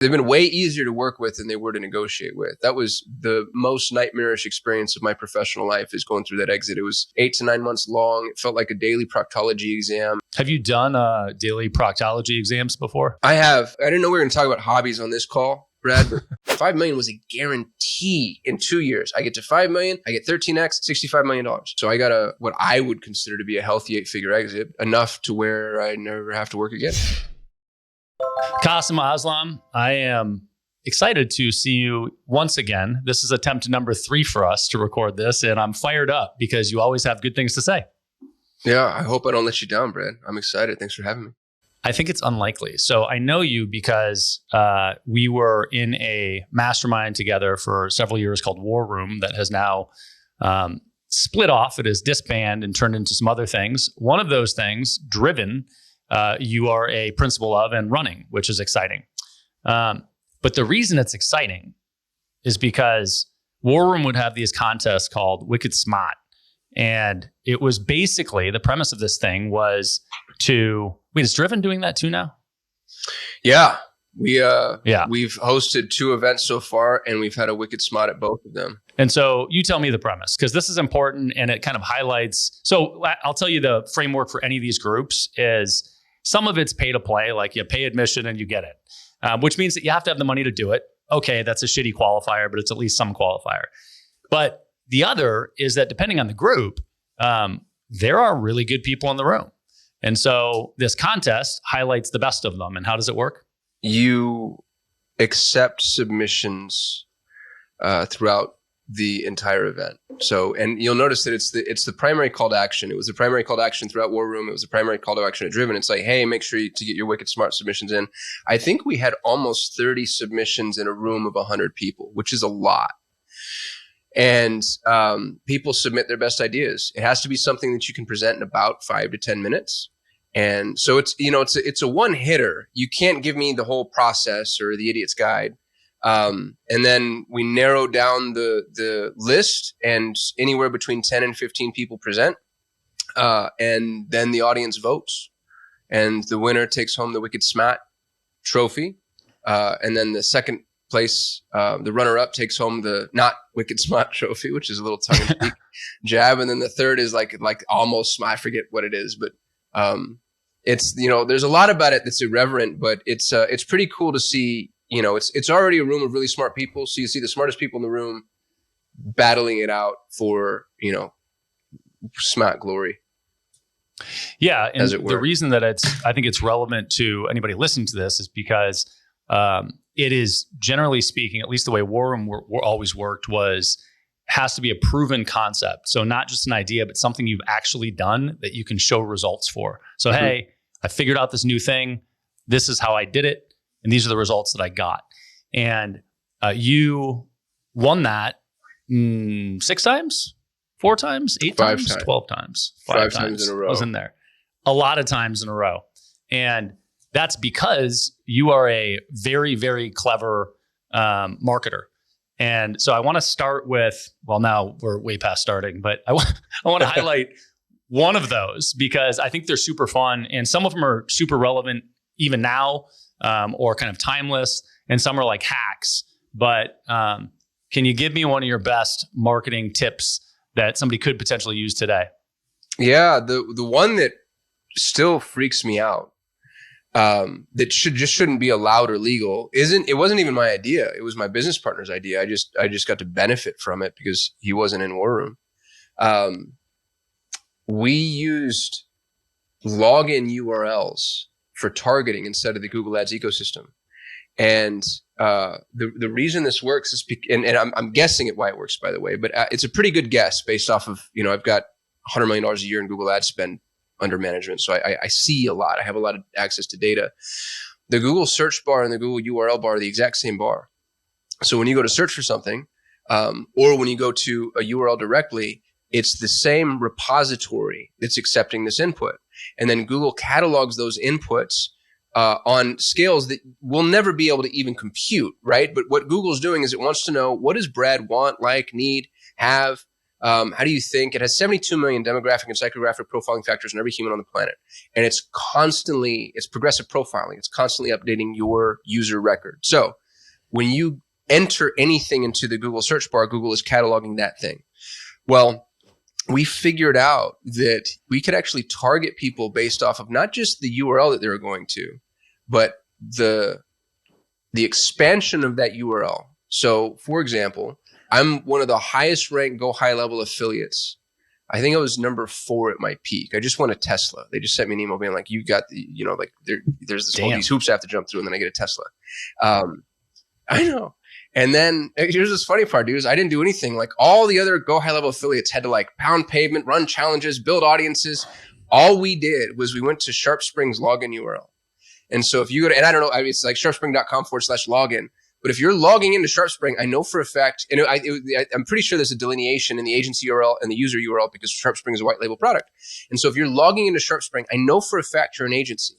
They've been way easier to work with than they were to negotiate with. That was the most nightmarish experience of my professional life, is going through that exit. It was 8 to 9 months long. It felt like a daily proctology exam. Have you done daily proctology exams before? I have. I didn't know we were going to talk about hobbies on this call, Brad, but 5 million was a guarantee in 2 years. I get to 5 million, I get 13x, $65 million. So I got what I would consider to be a healthy 8-figure exit, enough to where I never have to work again. Kasim Aslam, I am excited to see you once again. This is attempt number 3 for us to record this, and I'm fired up because you always have good things to say. Yeah, I hope I don't let you down, Brad. I'm excited. Thanks for having me. I think it's unlikely. So I know you because we were in a mastermind together for several years called War Room that has now split off. It is disbanded and turned into some other things. One of those things, Driven, you are a principal of and running, which is exciting. But the reason it's exciting is because War Room would have these contests called Wicked Smart. And it was basically, the premise of this thing was to, wait, is Driven doing that too now? Yeah. We've hosted 2 events so far, and we've had a Wicked Smart at both of them. And so you tell me the premise, because this is important and it kind of highlights. So I'll tell you the framework for any of these groups is some of it's pay to play, like you pay admission and you get it, which means that you have to have the money to do it. Okay, that's a shitty qualifier, but it's at least some qualifier. But the other is that depending on the group, there are really good people in the room. And so this contest highlights the best of them. And how does it work? You accept submissions throughout the entire event. So, and you'll notice that it's the primary call to action. It was the primary call to action throughout War Room. It was the primary call to action at Driven. It's like, hey, make sure to get your Wicked Smart submissions in. I think we had almost 30 submissions in a room of 100 people, which is a lot. And people submit their best ideas. It has to be something that you can present in about 5 to 10 minutes. And so it's a one hitter. You can't give me the whole process or the idiot's guide. And then we narrow down the list, and anywhere between 10 and 15 people present. And then the audience votes, and the winner takes home the Wicked Smart trophy. And then the second place, the runner-up takes home the not Wicked Smart trophy, which is a little tongue-in-cheek jab. And then the third is like almost smart. I forget what it is, but it's, there's a lot about it that's irreverent, but it's pretty cool to see. It's already a room of really smart people, so you see the smartest people in the room battling it out for smart glory. Yeah, and the reason that I think it's relevant to anybody listening to this is because it is, generally speaking, at least the way War Room always worked, has to be a proven concept. So not just an idea, but something you've actually done that you can show results for. So, hey, I figured out this new thing. This is how I did it. And these are the results that I got. And you won that 6 times, 4 times, 8 times, 12 times, 5 times in a row. I was in there a lot of times in a row. And that's because you are a very, very clever marketer. And so I want to start with, well, now we're way past starting, but I want to highlight one of those because I think they're super fun. And some of them are super relevant even now, or kind of timeless. And some are like hacks. But can you give me one of your best marketing tips that somebody could potentially use today? Yeah, the one that still freaks me out, that shouldn't be allowed or legal, it wasn't even my idea. It was my business partner's idea. I just got to benefit from it because he wasn't in War Room. We used login URLs for targeting instead of the Google Ads ecosystem. And the reason this works is, and I'm guessing why it works, by the way, but it's a pretty good guess based off of, I've got $100 million a year in Google Ad spend under management. So I see a lot. I have a lot of access to data. The Google search bar and the Google URL bar are the exact same bar. So when you go to search for something, or when you go to a URL directly, it's the same repository that's accepting this input. And then Google catalogs those inputs on scales that we'll never be able to even compute, right? But what Google's doing is it wants to know, what does Brad want, like, need, have, How do you think? It has 72 million demographic and psychographic profiling factors in every human on the planet. And it's progressive profiling. It's constantly updating your user record. So when you enter anything into the Google search bar, Google is cataloging that thing. Well, we figured out that we could actually target people based off of not just the URL that they were going to, but the expansion of that URL. So, for example, I'm one of the highest ranked Go High Level affiliates. I think I was number 4 at my peak. I just won a Tesla. They just sent me an email being like, you got the, like there's all these hoops I have to jump through, and then I get a Tesla. I know. And then here's this funny part, dude, is I didn't do anything. Like all the other Go High Level affiliates had to like pound pavement, run challenges, build audiences. All we did was we went to SharpSpring's login URL. And so if you go to, and I don't know, it's like sharpspring.com/login. But if you're logging into SharpSpring, I know for a fact, and I'm pretty sure there's a delineation in the agency URL and the user URL because SharpSpring is a white label product. And so if you're logging into SharpSpring, I know for a fact you're an agency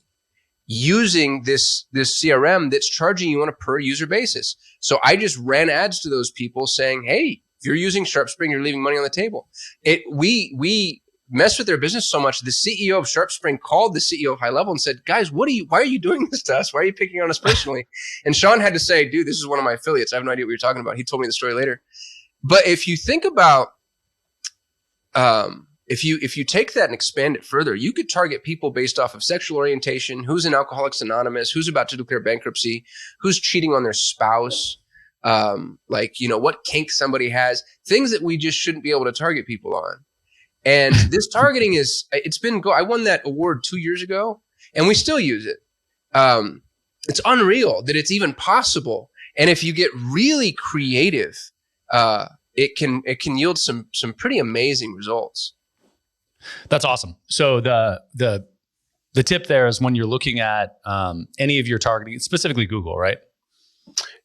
using this CRM that's charging you on a per user basis. So I just ran ads to those people saying, hey, if you're using SharpSpring, you're leaving money on the table. We messed with their business so much. The CEO of SharpSpring called the CEO of High Level and said, guys, why are you doing this to us? Why are you picking on us personally? And Sean had to say, dude, this is one of my affiliates. I have no idea what you're talking about. He told me the story later. But if you think about, if you take that and expand it further, you could target people based off of sexual orientation, who's in Alcoholics Anonymous, who's about to declare bankruptcy, who's cheating on their spouse, what kink somebody has, things that we just shouldn't be able to target people on. And this targeting I won that award 2 years ago, and we still use it. It's unreal that it's even possible. And if you get really creative, it can yield some pretty amazing results. That's awesome. So the tip there is when you're looking at any of your targeting, specifically Google, right?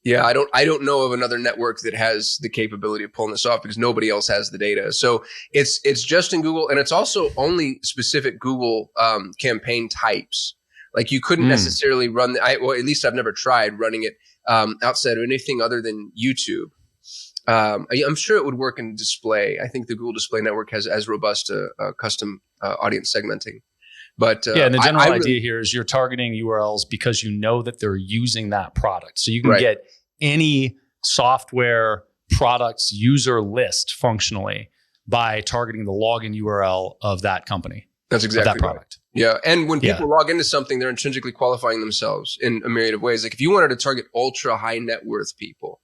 Yeah, I don't know of another network that has the capability of pulling this off because nobody else has the data. So it's just in Google, and it's also only specific Google campaign types. Like you couldn't necessarily run at least I've never tried running it outside of anything other than YouTube. I'm sure it would work in display. I think the Google Display Network has as robust a custom audience segmenting. But and the general idea here is you're targeting URLs because you know that they're using that product. So you can get any software product's user list functionally by targeting the login URL of that company. That's exactly that product. Right. Yeah. And when people log into something, they're intrinsically qualifying themselves in a myriad of ways. Like if you wanted to target ultra high net worth people,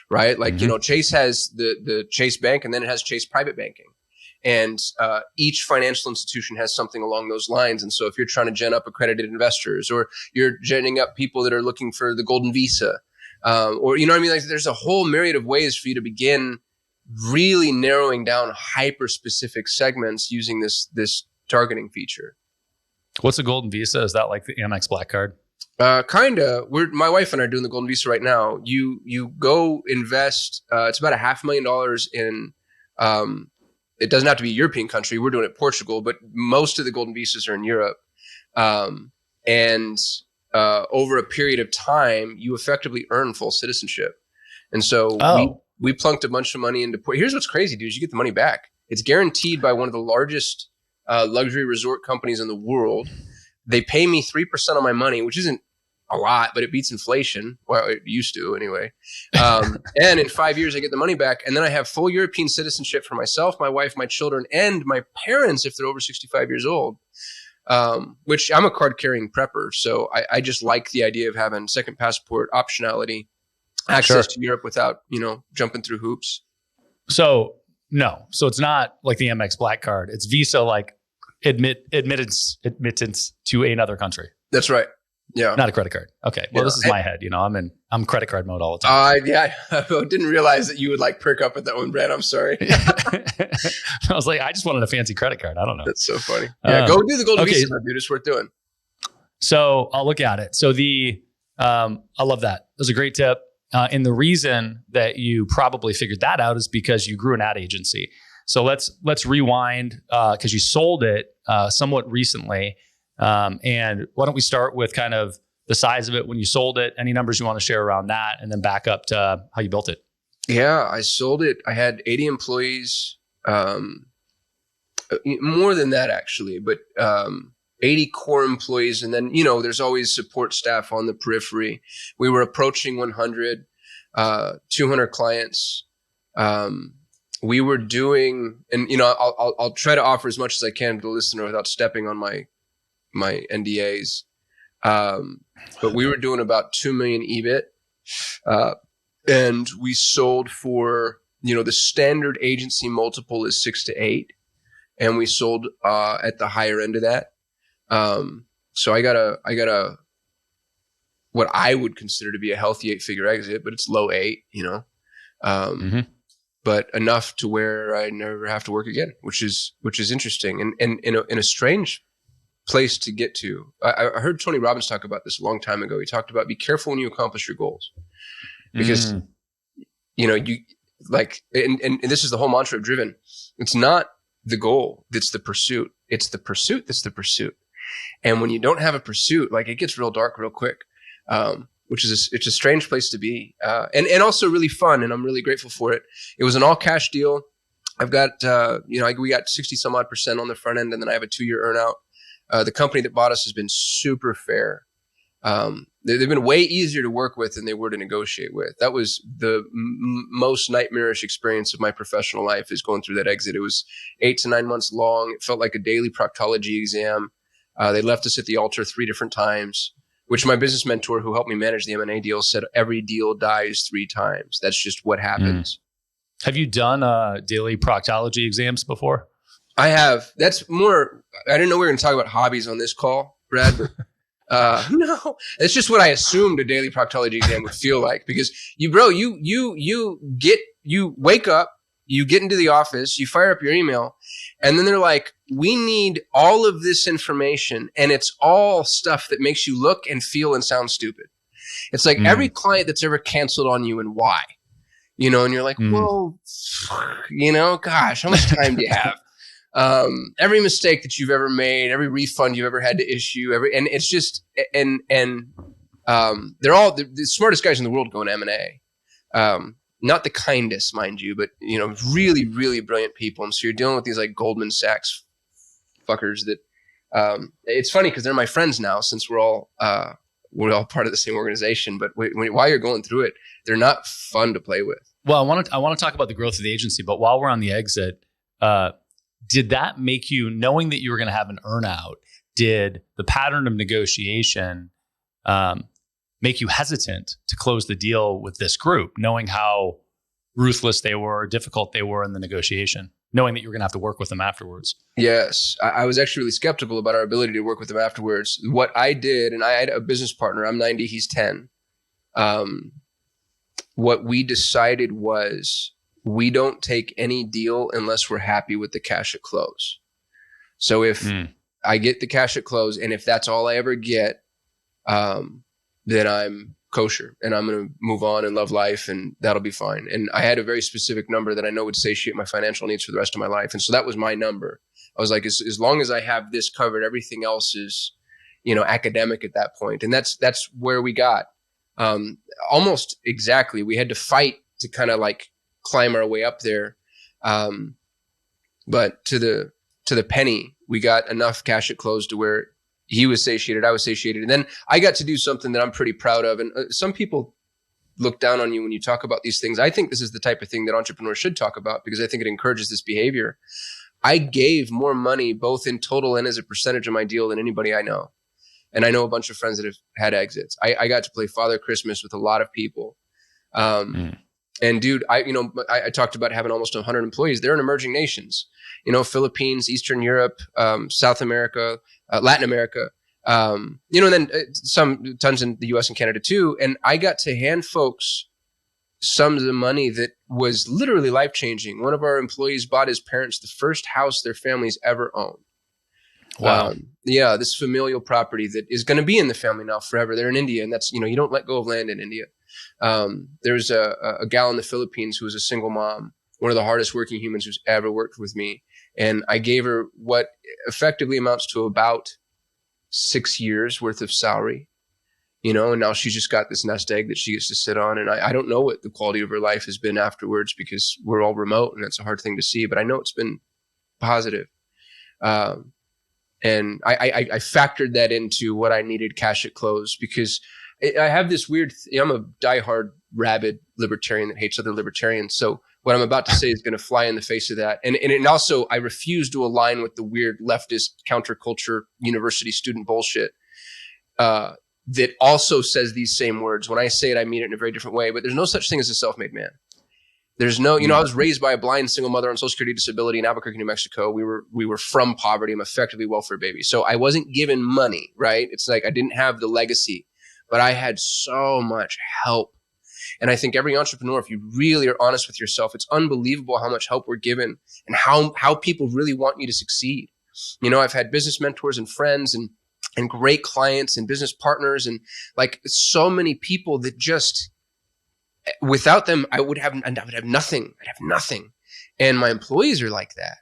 right? Like, Chase has the Chase Bank, and then it has Chase Private Banking. And each financial institution has something along those lines. And so if you're trying to gen up accredited investors, or you're genning up people that are looking for the golden visa, or you know what I mean? Like there's a whole myriad of ways for you to begin really narrowing down hyper specific segments using this targeting feature. What's a golden visa? Is that like the Amex Black Card? Kinda. My wife and I are doing the golden visa right now. You go invest. It's about $500,000 in. It doesn't have to be a European country. We're doing it in Portugal, but most of the golden visas are in Europe. And over a period of time, you effectively earn full citizenship. And so we plunked a bunch of money into. Here's what's crazy, dude. Is you get the money back. It's guaranteed by one of the largest luxury resort companies in the world. They pay me 3% of my money, which isn't a lot, but it beats inflation. Well, it used to anyway. And in 5 years, I get the money back. And then I have full European citizenship for myself, my wife, my children, and my parents if they're over 65 years old, which I'm a card-carrying prepper. So I just like the idea of having second passport optionality, access to Europe without, jumping through hoops. So it's not like the Amex Black Card. It's Visa, like admittance to another country. That's right. Yeah. Not a credit card. Okay. Well, this is my head. I'm credit card mode all the time. I didn't realize that you would like perk up with that one, Brad. I'm sorry. I was like, I just wanted a fancy credit card. I don't know. That's so funny. Yeah. Go do the golden visa, dude. It's worth doing. So I'll look at it. So I love that. It was a great tip. And the reason that you probably figured that out is because you grew an ad agency. So let's rewind because you sold it somewhat recently. And why don't we start with kind of the size of it when you sold it, any numbers you want to share around that, and then back up to how you built it. Yeah, I sold it. I had 80 employees. more than that actually, but 80 core employees. And then, there's always support staff on the periphery. We were approaching 100, 200 clients. We were doing, and, I'll try to offer as much as I can to the listener without stepping on my NDAs. But we were doing about 2 million EBIT. And we sold for, the standard agency multiple is 6 to 8. And we sold, at the higher end of that. So I got a, what I would consider to be a healthy 8-figure exit, but it's low 8, but enough to where I never have to work again, which is interesting and in a strange place to get to. I heard Tony Robbins talk about this a long time ago. He talked about be careful when you accomplish your goals, because you like, and this is the whole mantra of Driven. It's not the goal that's the pursuit. It's the pursuit that's the pursuit. And when you don't have a pursuit, like, it gets real dark real quick, which is it's a strange place to be, and also really fun. And I'm really grateful for it. It was an all cash deal. I've got we got 60 some odd % on the front end, and then I have a 2-year earnout. The company that bought us has been super fair. They've been way easier to work with than they were to negotiate with. That was the most nightmarish experience of my professional life, is going through that exit. It was 8 to 9 months long. It felt like a daily proctology exam. They left us at the altar 3 different times, which my business mentor who helped me manage the M&A deal said every deal dies 3 times. That's just what happens. Have you done daily proctology exams before? I have. That's more, I didn't know we were going to talk about hobbies on this call, Brad, but no, it's just what I assumed a daily proctology exam would feel like, because you wake up, you get into the office, you fire up your email, and then they're like, we need all of this information. And it's all stuff that makes you look and feel and sound stupid. It's like every client that's ever canceled on you and why, and you're like, well, gosh, how much time do you have? Every mistake that you've ever made, every refund you've ever had to issue, and it's just, and they're all the smartest guys in the world going M&A. Not the kindest, mind you, but, really, really brilliant people. And so you're dealing with these like Goldman Sachs fuckers that, it's funny because they're my friends now, since we're all part of the same organization. But while you're going through it, they're not fun to play with. Well, I want to talk about the growth of the agency, but while we're on the exit, did that make you, knowing that you were going to have an earnout, did the pattern of negotiation make you hesitant to close the deal with this group, knowing how ruthless they were, difficult they were in the negotiation, knowing that you were going to have to work with them afterwards? Yes. I was actually really skeptical about our ability to work with them afterwards. What I did, and I had a business partner, I'm 90, he's 10. What we decided was, we don't take any deal unless we're happy with the cash at close. So if I get the cash at close, and if that's all I ever get, then I'm kosher and I'm going to move on and love life, and that'll be fine. And I had a very specific number that I know would satiate my financial needs for the rest of my life. And so that was my number. I was like, as long as I have this covered, everything else is, academic at that point. And that's where we got, almost exactly. We had to fight to kind of like climb our way up there. But to the penny, we got enough cash at close to where he was satiated, I was satiated. And then I got to do something that I'm pretty proud of. And some people look down on you when you talk about these things. I think this is the type of thing that entrepreneurs should talk about, because I think it encourages this behavior. I gave more money, both in total and as a percentage of my deal, than anybody I know. And I know a bunch of friends that have had exits. I got to play Father Christmas with a lot of people. And dude, I talked about having almost 100 employees. They're in emerging nations, Philippines, Eastern Europe, South America, Latin America, and then some tons in the US and Canada too. And I got to hand folks sums of money that was literally life-changing. One of our employees bought his parents the first house their family's ever owned. Wow. This familial property that is going to be in the family now forever. They're in India, and that's, you don't let go of land in India. There's a gal in the Philippines who was a single mom, one of the hardest working humans who's ever worked with me. And I gave her what effectively amounts to about 6 years worth of salary. and now she's just got this nest egg that she gets to sit on. And I don't know what the quality of her life has been afterwards because we're all remote and that's a hard thing to see, but I know it's been positive. And I factored that into what I needed cash at close because I have this weird, I'm a diehard rabid libertarian that hates other libertarians. So what I'm about to say is going to fly in the face of that. And also I refuse to align with the weird leftist counterculture university student bullshit that also says these same words. When I say it, I mean it in a very different way, but there's no such thing as a self-made man. There's no, I was raised by a blind single mother on Social Security disability in Albuquerque, New Mexico. We were from poverty. I'm effectively welfare baby. So I wasn't given money, right? It's like I didn't have the legacy, but I had so much help. And I think every entrepreneur, if you really are honest with yourself, it's unbelievable how much help we're given and how people really want you to succeed. I've had business mentors and friends and great clients and business partners and like so many people that just, without them, I would have nothing. I'd have nothing. And my employees are like that.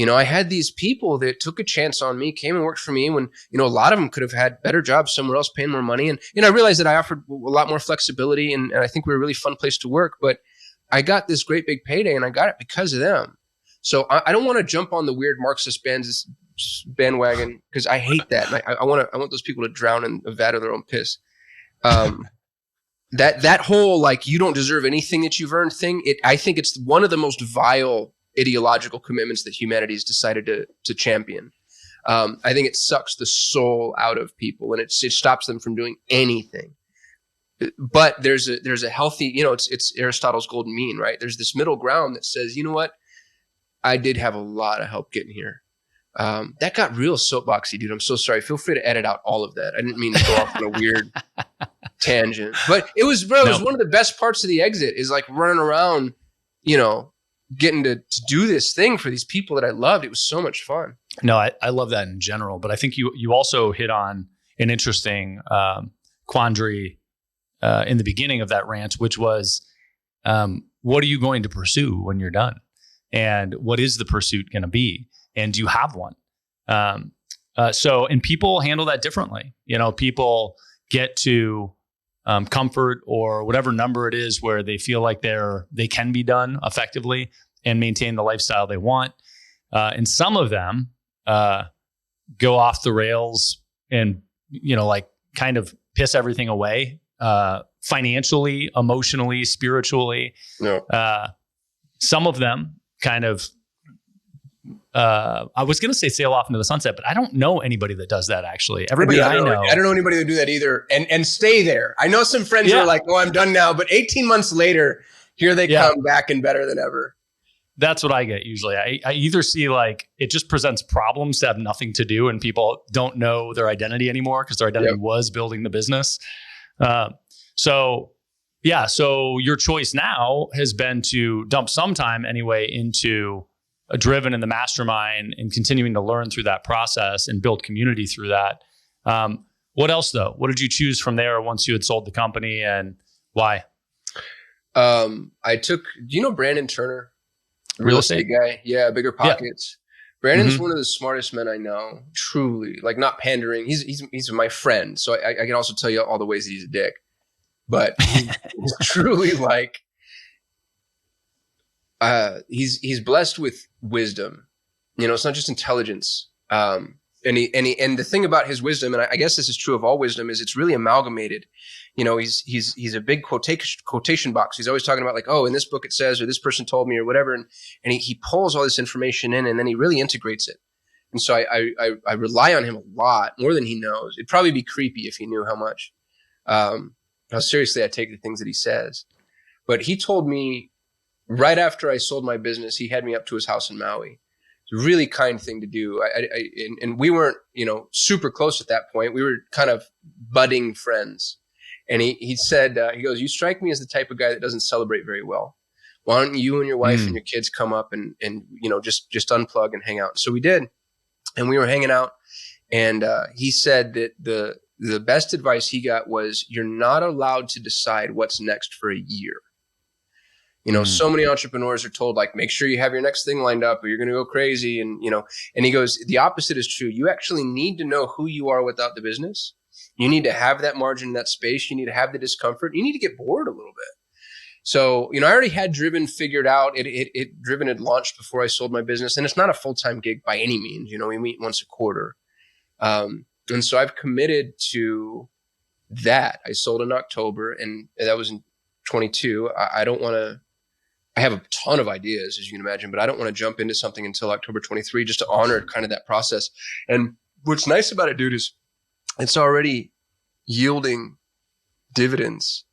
I had these people that took a chance on me, came and worked for me when, a lot of them could have had better jobs somewhere else, paying more money. And, I realized that I offered a lot more flexibility and I think we were a really fun place to work, but I got this great big payday and I got it because of them. So I don't want to jump on the weird Marxist bandwagon because I hate that. And I want those people to drown in a vat of their own piss. That whole, like, you don't deserve anything that you've earned thing, I think it's one of the most vile ideological commitments that humanity has decided to champion. I think it sucks the soul out of people and it stops them from doing anything. But there's a healthy, it's Aristotle's golden mean, right? There's this middle ground that says, you know what? I did have a lot of help getting here. That got real soapboxy, dude. I'm so sorry. Feel free to edit out all of that. I didn't mean to go off on a weird tangent, but it was one of the best parts of the exit is like running around, getting to do this thing for these people that I loved. It was so much fun. No, I love that in general, but I think you also hit on an interesting quandary in the beginning of that rant, which was, what are you going to pursue when you're done? And what is the pursuit going to be? And do you have one? And people handle that differently. People get to comfort or whatever number it is where they feel like they can be done effectively and maintain the lifestyle they want. And some of them go off the rails and, like kind of piss everything away, financially, emotionally, spiritually. No. Some of them kind of, I was going to say sail off into the sunset, but I don't know anybody that does that actually. Everybody I know. I don't know anybody that do that either and stay there. I know some friends who are like, oh, I'm done now. But 18 months later, here they come back and better than ever. That's what I get usually. I either see like it just presents problems that have nothing to do and people don't know their identity anymore because their identity was building the business. So your choice now has been to dump some time anyway into driven in the mastermind and continuing to learn through that process and build community through that. What else though? What did you choose from there once you had sold the company and why? Do you know Brandon Turner? Real estate guy. Yeah. Bigger Pockets. Yeah. Brandon's one of the smartest men I know, truly, like not pandering. He's my friend. So I can also tell you all the ways that he's a dick, but he's truly like, he's blessed with wisdom. It's not just intelligence. And the thing about his wisdom, and I guess this is true of all wisdom, is it's really amalgamated. He's a big quotation box. He's always talking about like, oh, in this book it says, or this person told me, or whatever. And he pulls all this information in, and then he really integrates it. And so I rely on him a lot, more than he knows. It'd probably be creepy if he knew how much, how seriously I take the things that he says. But he told me, right after I sold my business, he had me up to his house in Maui. It's a really kind thing to do. And we weren't, super close at that point. We were kind of budding friends. And he said, he goes, you strike me as the type of guy that doesn't celebrate very well. Why don't you and your wife and your kids come up and just unplug and hang out? So we did. And we were hanging out. And he said that the best advice he got was, you're not allowed to decide what's next for a year. So many entrepreneurs are told, like, make sure you have your next thing lined up or you're going to go crazy. And he goes, the opposite is true. You actually need to know who you are without the business You need to have that margin in that space. You need to have the discomfort. You need to get bored a little bit. So, I already had Driven figured out. Driven had launched before I sold my business, and it's not a full-time gig by any means. We meet once a quarter. And so I've committed to that. I sold in October, and that was in 22. I don't want to, I have a ton of ideas, as you can imagine, but I don't want to jump into something until October 23, just to honor kind of that process. And what's nice about it, dude, is it's already yielding dividends,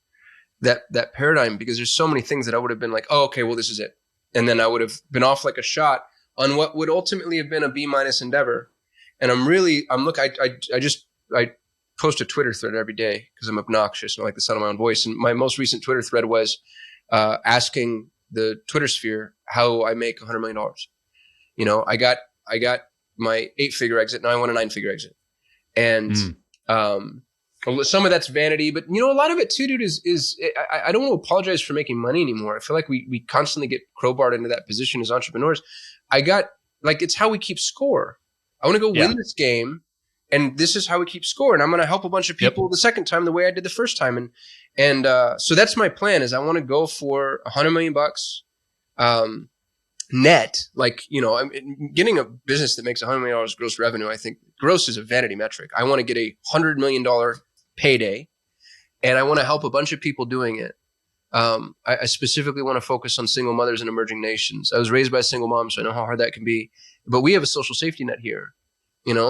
that paradigm, because there's so many things that I would have been like, oh, okay, well, this is it. And then I would have been off like a shot on what would ultimately have been a B- endeavor. And I post a Twitter thread every day because I'm obnoxious and I like the sound of my own voice. And my most recent Twitter thread was asking the Twitter sphere how I make $100 million. I got my 8-figure exit. Now I want a 9-figure exit. And some of that's vanity, but a lot of it too, dude, is I don't want to apologize for making money anymore. I feel like we constantly get crowbarred into that position as entrepreneurs. It's how we keep score. I want to go win this game, and this is how we keep score. And I'm going to help a bunch of people the second time the way I did the first time. And so that's my plan. Is I want to go for $100 million net. Getting a business that makes $100 million gross revenue. I think gross is a vanity metric. I want to get a $100 million payday, and I want to help a bunch of people doing it. I specifically want to focus on single mothers in emerging nations. I was raised by a single mom, so I know how hard that can be. But we have a social safety net here,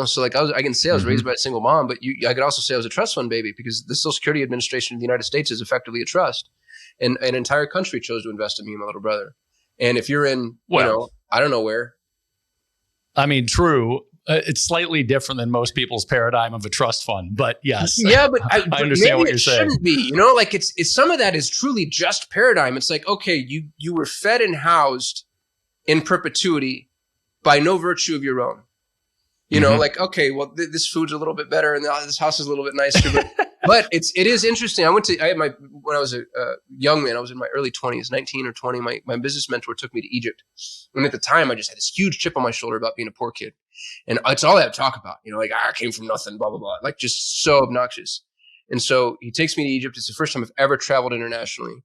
So I can say I was raised by a single mom, but I could also say I was a trust fund baby, because the Social Security Administration of the United States is effectively a trust, and an entire country chose to invest in me and my little brother. And if you're in, I don't know where. I mean, true. It's slightly different than most people's paradigm of a trust fund, but yes. Yeah, but I understand what you're saying. Shouldn't be, it's some of that is truly just paradigm. It's like, okay, you were fed and housed in perpetuity by no virtue of your own. Okay, well, this food's a little bit better, and this house is a little bit nicer, but it is interesting. When I was a young man, I was in my early 20s, 19 or 20. My business mentor took me to Egypt, and at the time, I just had this huge chip on my shoulder about being a poor kid, and it's all I had to talk about. I came from nothing, blah blah blah, just so obnoxious. And so he takes me to Egypt. It's the first time I've ever traveled internationally,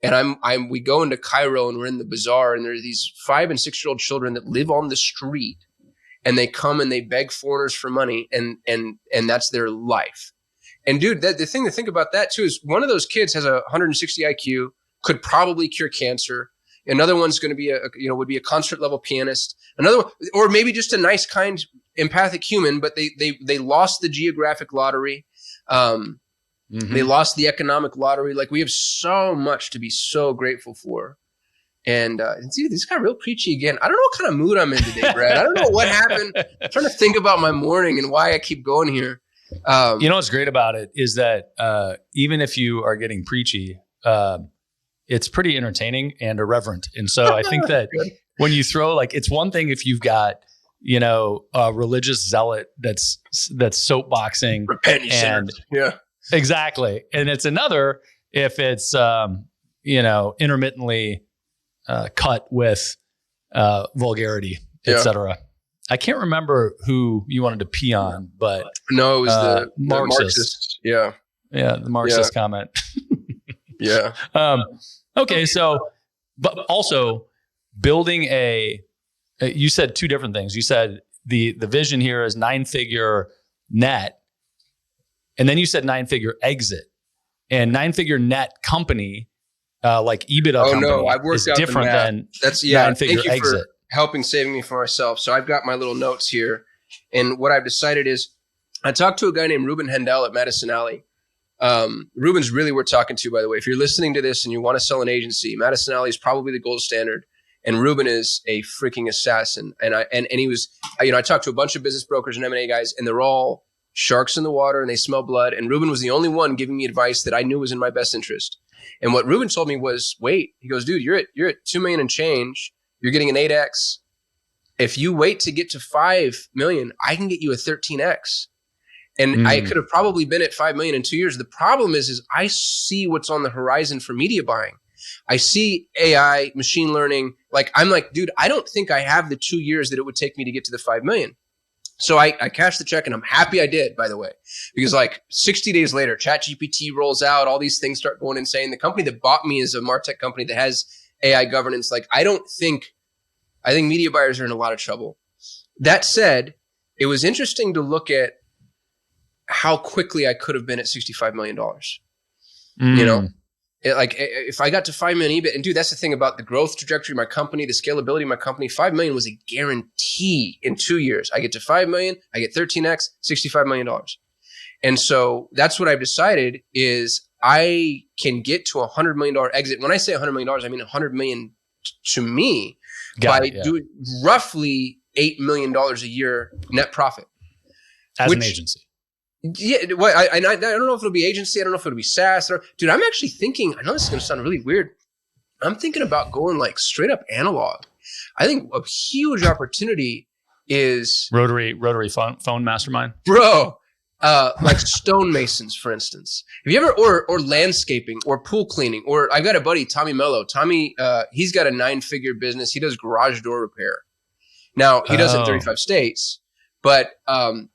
and we go into Cairo, and we're in the bazaar, and there are these 5 and 6-year-old children that live on the street. And they come and they beg foreigners for money, and that's their life. And dude, the thing to think about that too is one of those kids has a 160 IQ, could probably cure cancer. Another one's going to be would be a concert level pianist. Another one, or maybe just a nice, kind, empathic human, but they lost the geographic lottery. They lost the economic lottery. We have so much to be so grateful for. And dude, this got real preachy again. I don't know what kind of mood I'm in today, Brad. I don't know what happened. I'm trying to think about my morning and why I keep going here. What's great about it is that even if you are getting preachy, it's pretty entertaining and irreverent. And so I think that when you throw, it's one thing if you've got, a religious zealot that's soapboxing. Repent, and yeah, exactly. And it's another if it's, intermittently cut with vulgarity, etc. I can't remember who you wanted to pee on, but no, it was the Marxist. Yeah, the Marxist comment. Yeah. Okay, so, but also building you said 2 different things. You said the vision here is 9-figure net, and then you said 9-figure exit, and 9-figure net company. Like EBITDA company I've worked is out different than that's 9-figure thank you exit. For saving me for myself. So I've got my little notes here, and what I've decided is I talked to a guy named Ruben Hendel at Madison Alley. Ruben's really worth talking to, by the way. If you're listening to this and you want to sell an agency, Madison Alley is probably the gold standard, and Ruben is a freaking assassin. And he was, I talked to a bunch of business brokers and M&A guys, and they're all sharks in the water and they smell blood. And Ruben was the only one giving me advice that I knew was in my best interest. And what Ruben told me was, wait, he goes, dude, you're at 2 million and change. You're getting an 8X. If you wait to get to 5 million, I can get you a 13X. And I could have probably been at 5 million in 2 years. The problem is I see what's on the horizon for media buying. I see AI, machine learning. I'm like, dude, I don't think I have the 2 years that it would take me to get to the 5 million. So I cashed the check, and I'm happy I did, by the way, because like 60 days later, ChatGPT rolls out, all these things start going insane. The company that bought me is a MarTech company that has AI governance. Like, I think media buyers are in a lot of trouble. That said, it was interesting to look at how quickly I could have been at $65 million. You know, if I got to 5 million EBIT, and dude, that's the thing about the growth trajectory of my company, the scalability of my company. 5 million was a guarantee in 2 years. I get to 5 million, I get 13x, $65 million. And so that's what I've decided is I can get to $100 million exit. When I say $100 million, I mean $100 million to me doing roughly $8 million a year net profit. As an agency. Yeah, well, I don't know if it'll be agency. I don't know if it'll be SaaS. Dude, I'm actually thinking, I know this is going to sound really weird. I'm thinking about going like straight up analog. I think a huge opportunity is rotary phone mastermind. Bro, like stonemasons, for instance. Have you ever, or landscaping or pool cleaning, or I've got a buddy, Tommy Mello. Tommy, he's got a 9-figure business. He does garage door repair. Now, he does it in 35 states, but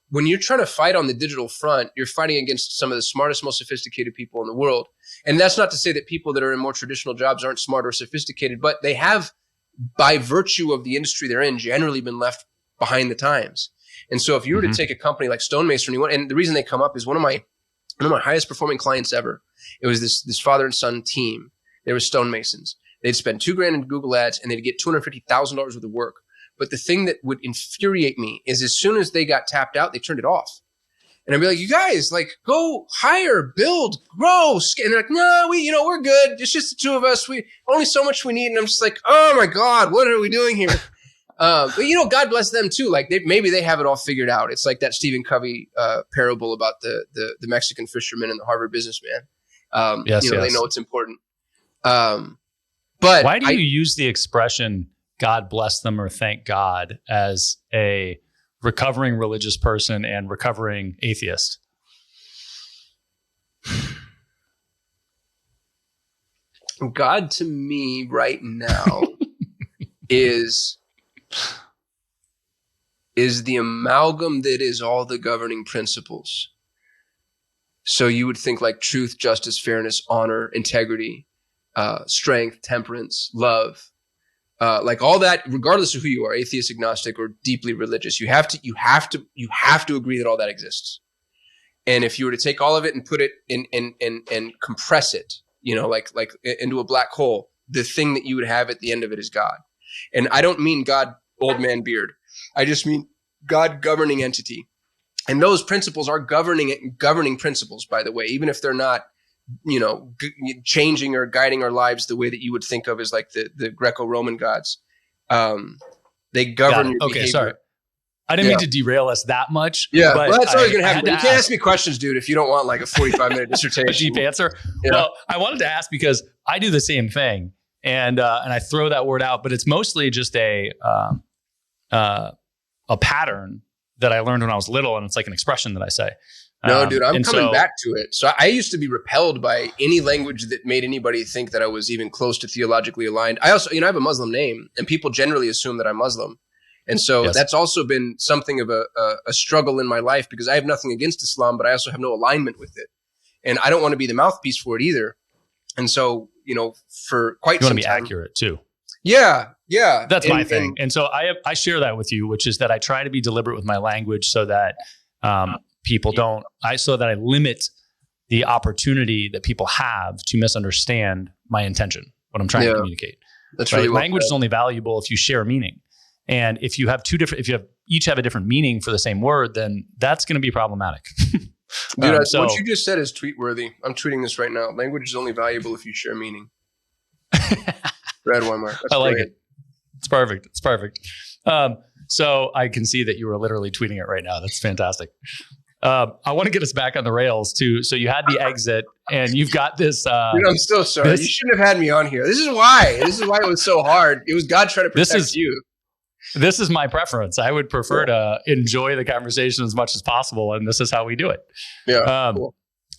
when you're trying to fight on the digital front, you're fighting against some of the smartest, most sophisticated people in the world. And that's not to say that people that are in more traditional jobs aren't smart or sophisticated, but they have, by virtue of the industry they're in, generally been left behind the times. And so if you were to take a company like Stonemason, and the reason they come up is one of my highest performing clients ever. It was this father and son team. They were stonemasons. They'd spend $2,000 in Google ads and they'd get $250,000 worth of work. But the thing that would infuriate me is as soon as they got tapped out, they turned it off. And I'd be like, you guys, like, go hire, build, grow. And they're like, no, we're good. It's just the two of us. We only so much we need. And I'm just like, oh my God, what are we doing here? But God bless them too. Like maybe they have it all figured out. It's like that Stephen Covey parable about the Mexican fisherman and the Harvard businessman. Yes. They know it's important. But why do you use the expression God bless them or thank God as a recovering religious person and recovering atheist? God to me right now is the amalgam that is all the governing principles. So you would think like truth, justice, fairness, honor, integrity, strength, temperance, love. Like all that, regardless of who you are, atheist, agnostic, or deeply religious, you have to agree that all that exists. And if you were to take all of it and put it in and compress it, like into a black hole, the thing that you would have at the end of it is God. And I don't mean God, old man beard. I just mean God governing entity. And those principles are governing principles, by the way, even if they're not changing or guiding our lives the way that you would think of as like the Greco-Roman gods. They govern your behavior. Sorry. I didn't mean to derail us that much. Yeah, well, that's always going to happen. You can't ask me questions, dude, if you don't want like a 45-minute dissertation. A deep answer. Yeah. Well, I wanted to ask because I do the same thing, and I throw that word out, but it's mostly just a pattern that I learned when I was little, and it's like an expression that I say. No, dude, I'm coming back to it. So I used to be repelled by any language that made anybody think that I was even close to theologically aligned. I also, I have a Muslim name, and people generally assume that I'm Muslim. And so that's also been something of a struggle in my life because I have nothing against Islam, but I also have no alignment with it. And I don't want to be the mouthpiece for it either. And so, for quite some time. You want to be accurate too. Yeah. That's my thing. And so I share that with you, which is that I try to be deliberate with my language so that so that I limit the opportunity that people have to misunderstand my intention, what I'm trying to communicate. That's right. Really language is only valuable if you share meaning. And if you have each have a different meaning for the same word, then that's going to be problematic. Dude, what you just said is tweet worthy. I'm tweeting this right now. Language is only valuable if you share meaning. Brad Weimert. I like it. It's perfect. So I can see that you were literally tweeting it right now. That's fantastic. I want to get us back on the rails too. So you had the exit and you've got this. Dude, I'm so sorry. You shouldn't have had me on here. This is why it was so hard. It was God trying to protect you. This is my preference. I would prefer to enjoy the conversation as much as possible. And this is how we do it. Yeah. Cool.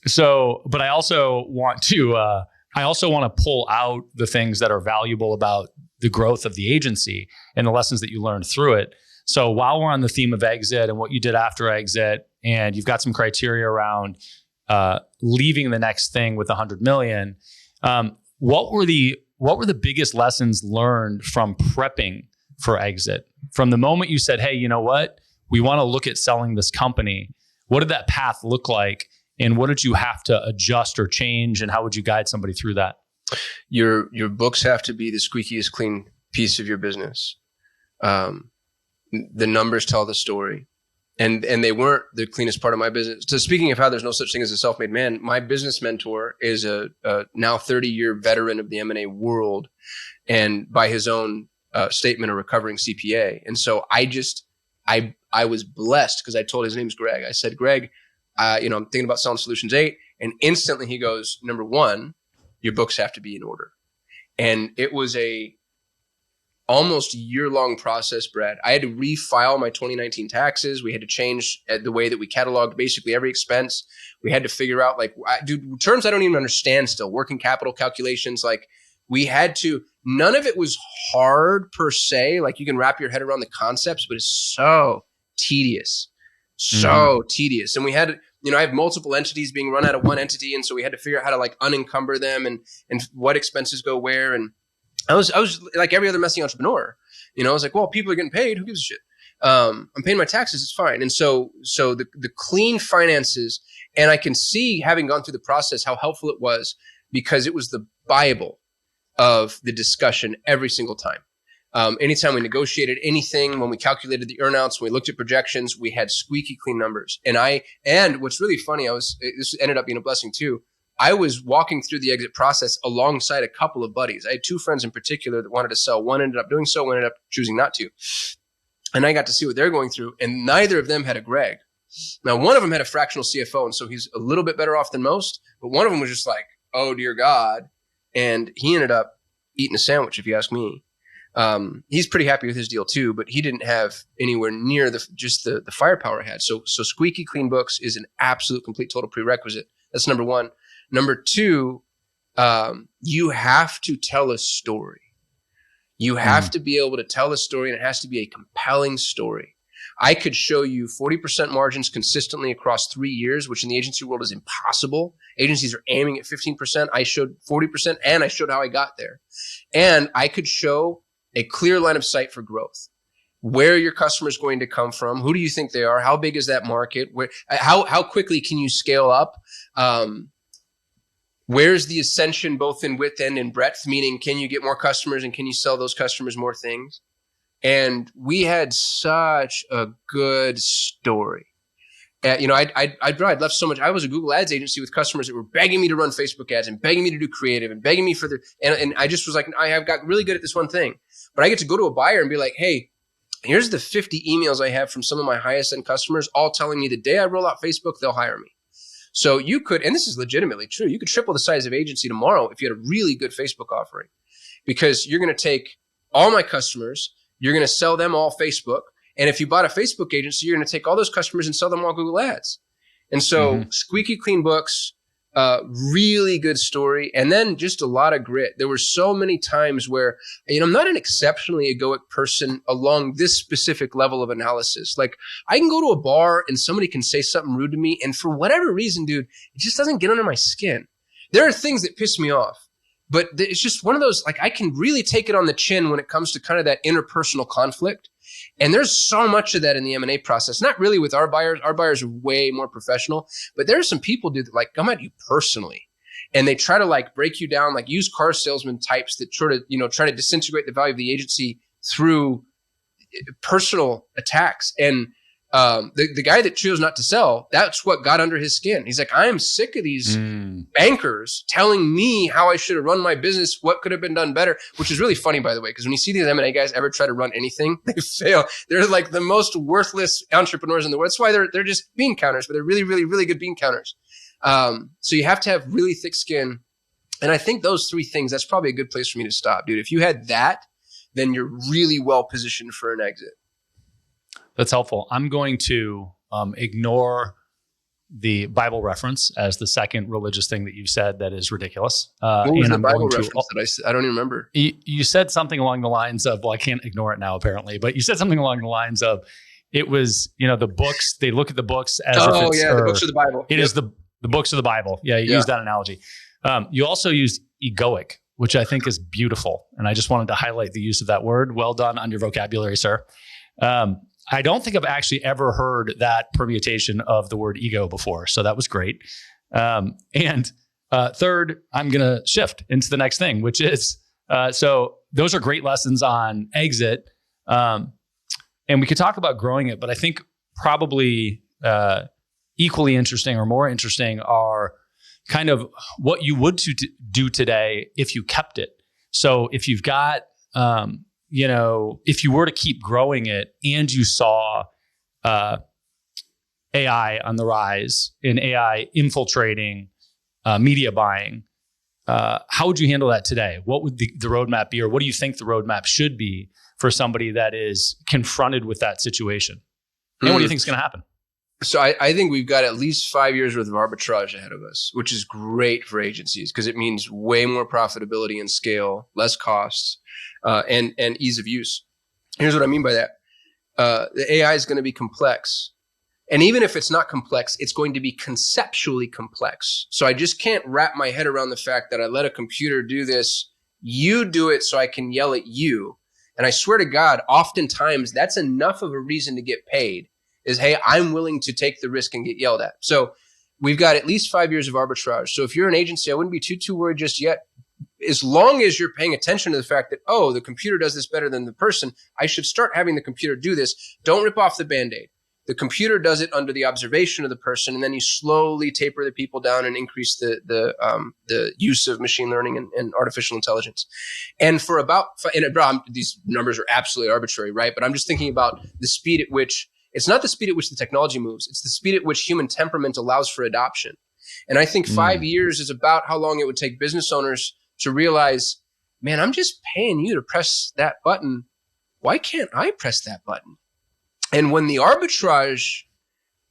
So, but I also want to pull out the things that are valuable about the growth of the agency and the lessons that you learned through it So while we're on the theme of exit and what you did after exit, and you've got some criteria around leaving the next thing with 100 million, what were the biggest lessons learned from prepping for exit? From the moment you said, hey, you know what? We want to look at selling this company. What did that path look like? And what did you have to adjust or change? And how would you guide somebody through that? Your books have to be the squeakiest clean piece of your business. The numbers tell the story. And they weren't the cleanest part of my business. So speaking of how there's no such thing as a self-made man, my business mentor is a now 30-year veteran of the M&A world, and by his own statement, a recovering CPA. And so I was blessed because I told, his name's Greg. I said, Greg, I'm thinking about selling Solutions 8. And instantly he goes, number one, your books have to be in order. And it was a almost year-long process, Brad. I had to refile my 2019 taxes. We had to change the way that we cataloged basically every expense. We had to figure out, terms I don't even understand still, working capital calculations. We had to, none of it was hard per se. You can wrap your head around the concepts, but it's so tedious. Tedious. And we had, I have multiple entities being run out of one entity. And so we had to figure out how to unencumber them and what expenses go where. And I was like every other messy entrepreneur, I was like, well, people are getting paid. Who gives a shit? I'm paying my taxes. It's fine. And so the clean finances, and I can see, having gone through the process, how helpful it was, because it was the Bible of the discussion every single time. Anytime we negotiated anything, when we calculated the earnouts, when we looked at projections, we had squeaky clean numbers. And what's really funny, this ended up being a blessing too. I was walking through the exit process alongside a couple of buddies. I had two friends in particular that wanted to sell. One ended up doing so, one ended up choosing not to. And I got to see what they're going through, and neither of them had a Greg. Now, one of them had a fractional CFO, and so he's a little bit better off than most, but one of them was just like, oh, dear God. And he ended up eating a sandwich, if you ask me. He's pretty happy with his deal too, but he didn't have anywhere near the firepower I had. So squeaky clean books is an absolute, complete, total prerequisite. That's number one. Number two, you have to tell a story. You have to be able to tell a story, and it has to be a compelling story. I could show you 40% margins consistently across 3 years, which in the agency world is impossible. Agencies are aiming at 15%. I showed 40%, and I showed how I got there. And I could show a clear line of sight for growth. Where your customer is going to come from? Who do you think they are? How big is that market? How quickly can you scale up? Where's the ascension both in width and in breadth? Meaning, can you get more customers, and can you sell those customers more things? And we had such a good story. I'd left so much. I was a Google Ads agency with customers that were begging me to run Facebook ads and begging me to do creative and begging me and I just was like, I have got really good at this one thing. But I get to go to a buyer and be like, hey, here's the 50 emails I have from some of my highest end customers, all telling me the day I roll out Facebook, they'll hire me. So you could, and this is legitimately true, you could triple the size of agency tomorrow if you had a really good Facebook offering, because you're going to take all my customers, you're going to sell them all Facebook. And if you bought a Facebook agency, you're going to take all those customers and sell them all Google Ads. And so squeaky clean books, really good story. And then just a lot of grit. There were so many times where, I'm not an exceptionally egoic person along this specific level of analysis. I can go to a bar and somebody can say something rude to me, and for whatever reason, dude, it just doesn't get under my skin. There are things that piss me off, but it's just one of those, I can really take it on the chin when it comes to kind of that interpersonal conflict. And there's so much of that in the M&A process, not really with our buyers. Our buyers are way more professional, but there are some people, dude, that come at you personally, and they try to break you down, used car salesman types that try to disintegrate the value of the agency through personal attacks. And the guy that chose not to sell, that's what got under his skin. He's like, I am sick of these bankers telling me how I should have run my business, what could have been done better, which is really funny, by the way, because when you see these M&A guys ever try to run anything, they fail. They're the most worthless entrepreneurs in the world. That's why they're just bean counters, but they're really, really, really good bean counters. So you have to have really thick skin. And I think those three things, that's probably a good place for me to stop, dude. If you had that, then you're really well positioned for an exit. That's helpful. I'm going to ignore the Bible reference as the second religious thing that you've said that is ridiculous. What was the Bible reference that I said? I don't even remember. You said something along the lines of, well, I can't ignore it now apparently, but you said something along the lines of, it was, the books, they look at the books as if it's... the books of the Bible. It is the books of the Bible. Yeah, you used that analogy. You also used egoic, which I think is beautiful. And I just wanted to highlight the use of that word. Well done on your vocabulary, sir. I don't think I've actually ever heard that permutation of the word ego before. So that was great. And third, I'm going to shift into the next thing, which is, so those are great lessons on exit. And we could talk about growing it, but I think probably equally interesting or more interesting are kind of what you would do today if you kept it. So if you've got, if you were to keep growing it and you saw AI on the rise and AI infiltrating media buying, how would you handle that today? What would the roadmap be, or what do you think the roadmap should be for somebody that is confronted with that situation? And what do you think is going to happen? So I think we've got at least 5 years worth of arbitrage ahead of us, which is great for agencies because it means way more profitability and scale, less costs, and ease of use. Here's what I mean by that. The AI is going to be complex. And even if it's not complex, it's going to be conceptually complex. So I just can't wrap my head around the fact that I let a computer do this. You do it so I can yell at you. And I swear to God, oftentimes that's enough of a reason to get paid is, hey, I'm willing to take the risk and get yelled at. So we've got at least 5 years of arbitrage. So if you're an agency, I wouldn't be too worried just yet. As long as you're paying attention to the fact that, oh, the computer does this better than the person, I should start having the computer do this. Don't rip off the Band-Aid. The computer does it under the observation of the person, and then you slowly taper the people down and increase the use of machine learning and artificial intelligence. And for these numbers are absolutely arbitrary, right? But I'm just thinking about the speed at which, it's not the speed at which the technology moves, it's the speed at which human temperament allows for adoption. And I think 5 years is about how long it would take business owners to realize, man, I'm just paying you to press that button. Why can't I press that button? And when the arbitrage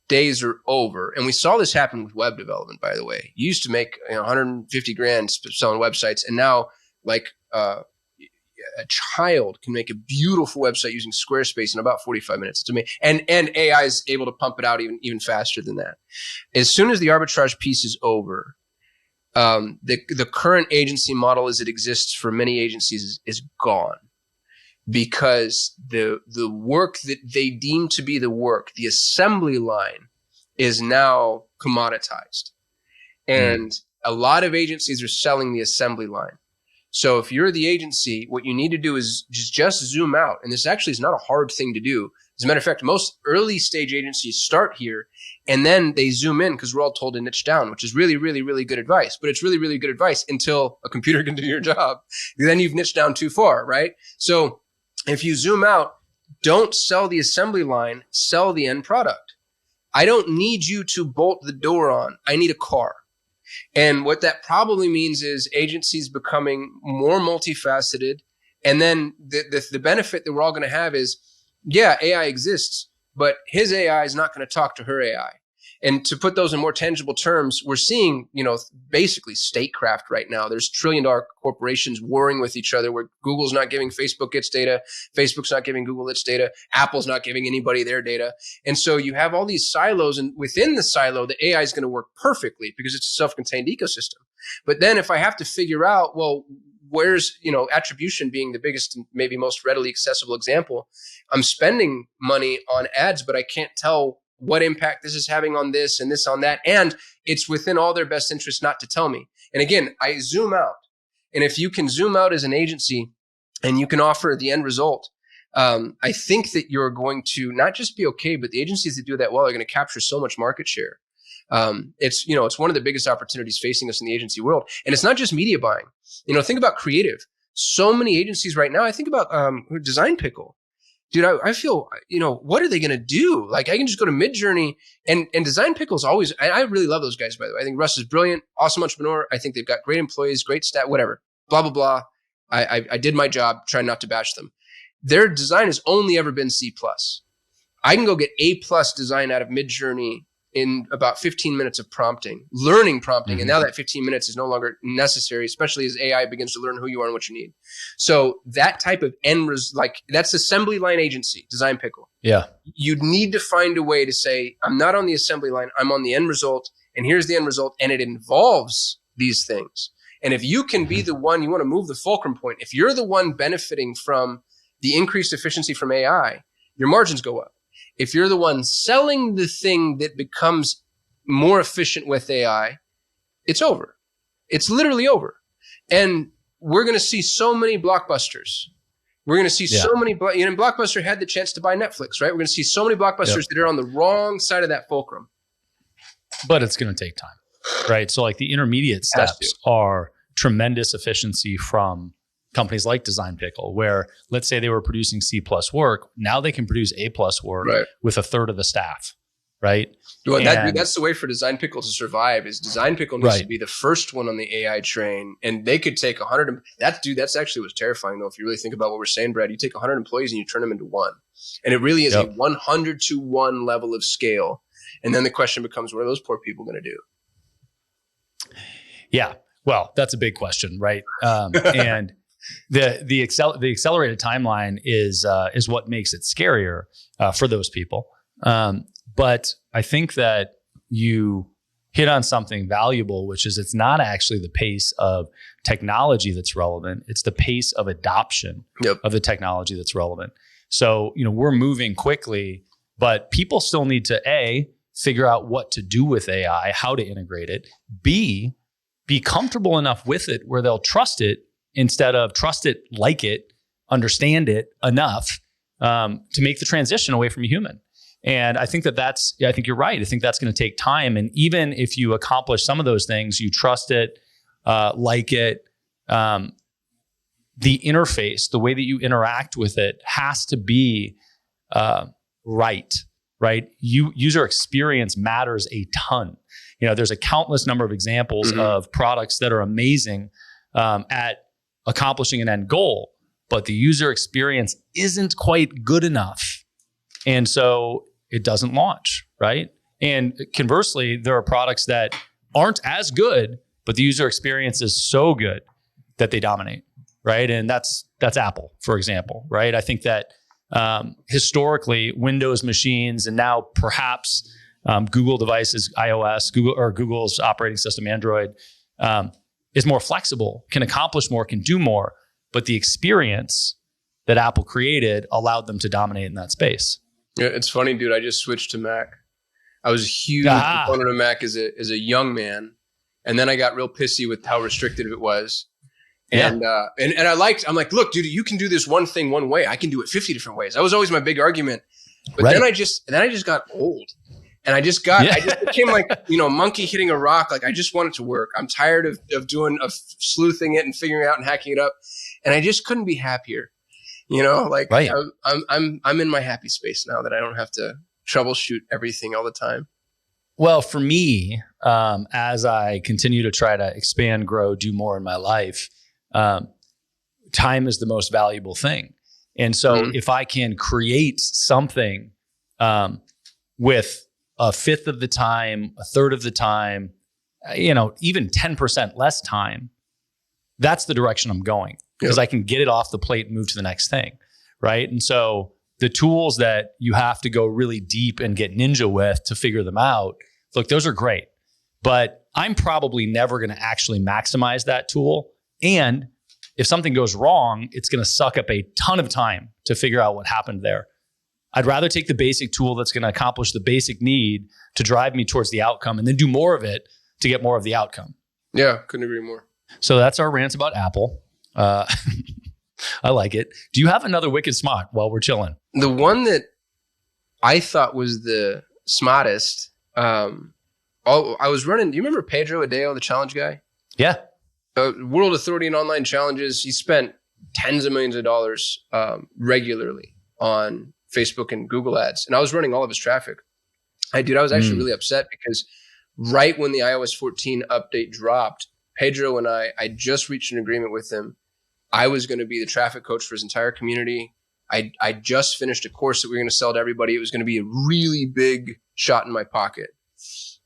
days are over, and we saw this happen with web development, by the way, you used to make 150 grand selling websites, and now like a child can make a beautiful website using Squarespace in about 45 minutes. To me, and AI is able to pump it out even faster than that. As soon as the arbitrage piece is over, the current agency model as it exists for many agencies is gone. Because the work that they deem to be the work, the assembly line, is now commoditized. And a lot of agencies are selling the assembly line. So if you're the agency, what you need to do is just zoom out. And this actually is not a hard thing to do. As a matter of fact, most early stage agencies start here and then they zoom in because we're all told to niche down, which is really, really, really good advice. But it's really, really good advice until a computer can do your job. Then you've niched down too far, right? So if you zoom out, don't sell the assembly line, sell the end product. I don't need you to bolt the door on. I need a car. And what that probably means is agencies becoming more multifaceted. And then the benefit that we're all going to have is, yeah, AI exists, but his AI is not going to talk to her AI. And to put those in more tangible terms, we're seeing, basically statecraft right now. There's trillion-dollar corporations warring with each other where Google's not giving Facebook its data, Facebook's not giving Google its data, Apple's not giving anybody their data. And so you have all these silos, and within the silo, the AI is going to work perfectly because it's a self-contained ecosystem. But then if I have to figure out, well, where's, attribution being the biggest and maybe most readily accessible example, I'm spending money on ads, but I can't tell what impact this is having on this and this on that. And it's within all their best interest not to tell me. And again, I zoom out. And if you can zoom out as an agency and you can offer the end result, I think that you're going to not just be okay, but the agencies that do that well are going to capture so much market share. It's one of the biggest opportunities facing us in the agency world. And it's not just media buying. Think about creative. So many agencies right now, I think about Design Pickle. Dude, I feel, what are they going to do? Like, I can just go to Midjourney and Design Pickle's always, I really love those guys, by the way. I think Russ is brilliant, awesome entrepreneur. I think they've got great employees, great staff, whatever, blah, blah, blah. I did my job, trying not to bash them. Their design has only ever been C+. I can go get A+ design out of Midjourney in about 15 minutes of learning prompting. And now that 15 minutes is no longer necessary, especially as AI begins to learn who you are and what you need. So that type of that's assembly line agency, Design Pickle. Yeah. You'd need to find a way to say, I'm not on the assembly line, I'm on the end result, and here's the end result, and it involves these things. And if you can be the one, you want to move the fulcrum point, if you're the one benefiting from the increased efficiency from AI, your margins go up. If you're the one selling the thing that becomes more efficient with AI, it's over. It's literally over. And we're going to see so many blockbusters. We're going to see so many, Blockbuster had the chance to buy Netflix, right? We're going to see so many blockbusters that are on the wrong side of that fulcrum. But it's going to take time, right? So like the intermediate steps are tremendous efficiency from companies like Design Pickle, where let's say they were producing C+ work, now they can produce A+ work with a third of the staff, right? Well, that's the way for Design Pickle to survive. Is Design Pickle needs to be the first one on the AI train, and they could take 100. That's actually what's terrifying, though. If you really think about what we're saying, Brad, you take 100 employees and you turn them into one, and it really is a 100 to 1 level of scale. And then the question becomes, what are those poor people going to do? Yeah, well, that's a big question, right? And the accelerated timeline is what makes it scarier for those people. But I think that you hit on something valuable, which is it's not actually the pace of technology that's relevant. It's the pace of adoption of the technology that's relevant. So, we're moving quickly, but people still need to A, figure out what to do with AI, how to integrate it, B, be comfortable enough with it where they'll trust it instead of trust it, like it, understand it enough to make the transition away from a human. And I think I think you're right. I think that's going to take time. And even if you accomplish some of those things, you trust it, like it, the interface, the way that you interact with it has to be right? User experience matters a ton. There's a countless number of examples of products that are amazing at accomplishing an end goal, but the user experience isn't quite good enough. And so it doesn't launch, right? And conversely, there are products that aren't as good, but the user experience is so good that they dominate, right? And that's Apple, for example, right? I think that historically, Windows machines and now perhaps Google devices, iOS, Google's operating system, Android, is more flexible, can accomplish more, can do more, but the experience that Apple created allowed them to dominate in that space. Yeah, it's funny, dude. I just switched to Mac. I was a huge proponent of Mac as a young man, and then I got real pissy with how restrictive it was. And I'm like, look, dude, you can do this one thing one way. I can do it 50 different ways. That was always my big argument. But then I just got old. And I just became like, a monkey hitting a rock. Like I just want it to work. I'm tired of sleuthing it and figuring it out and hacking it up. And I just couldn't be happier. I'm in my happy space now that I don't have to troubleshoot everything all the time. Well, for me, as I continue to try to expand, grow, do more in my life, time is the most valuable thing. And so if I can create something with a fifth of the time, a third of the time, even 10% less time, that's the direction I'm going because I can get it off the plate and move to the next thing, right? And so the tools that you have to go really deep and get ninja with to figure them out, look, those are great, but I'm probably never going to actually maximize that tool. And if something goes wrong, it's going to suck up a ton of time to figure out what happened there. I'd rather take the basic tool that's going to accomplish the basic need to drive me towards the outcome and then do more of it to get more of the outcome. Yeah, couldn't agree more. So that's our rant about Apple. I like it. Do you have another wicked smart while we're chilling? The one that I thought was the smartest, I was running, do you remember Pedro Adeo, the challenge guy? Yeah. World authority in online challenges. He spent tens of millions of dollars regularly on Facebook and Google ads. And I was running all of his traffic. I was actually really upset because right when the iOS 14 update dropped, Pedro and I just reached an agreement with him. I was going to be the traffic coach for his entire community. I just finished a course that we were going to sell to everybody. It was going to be a really big shot in my pocket.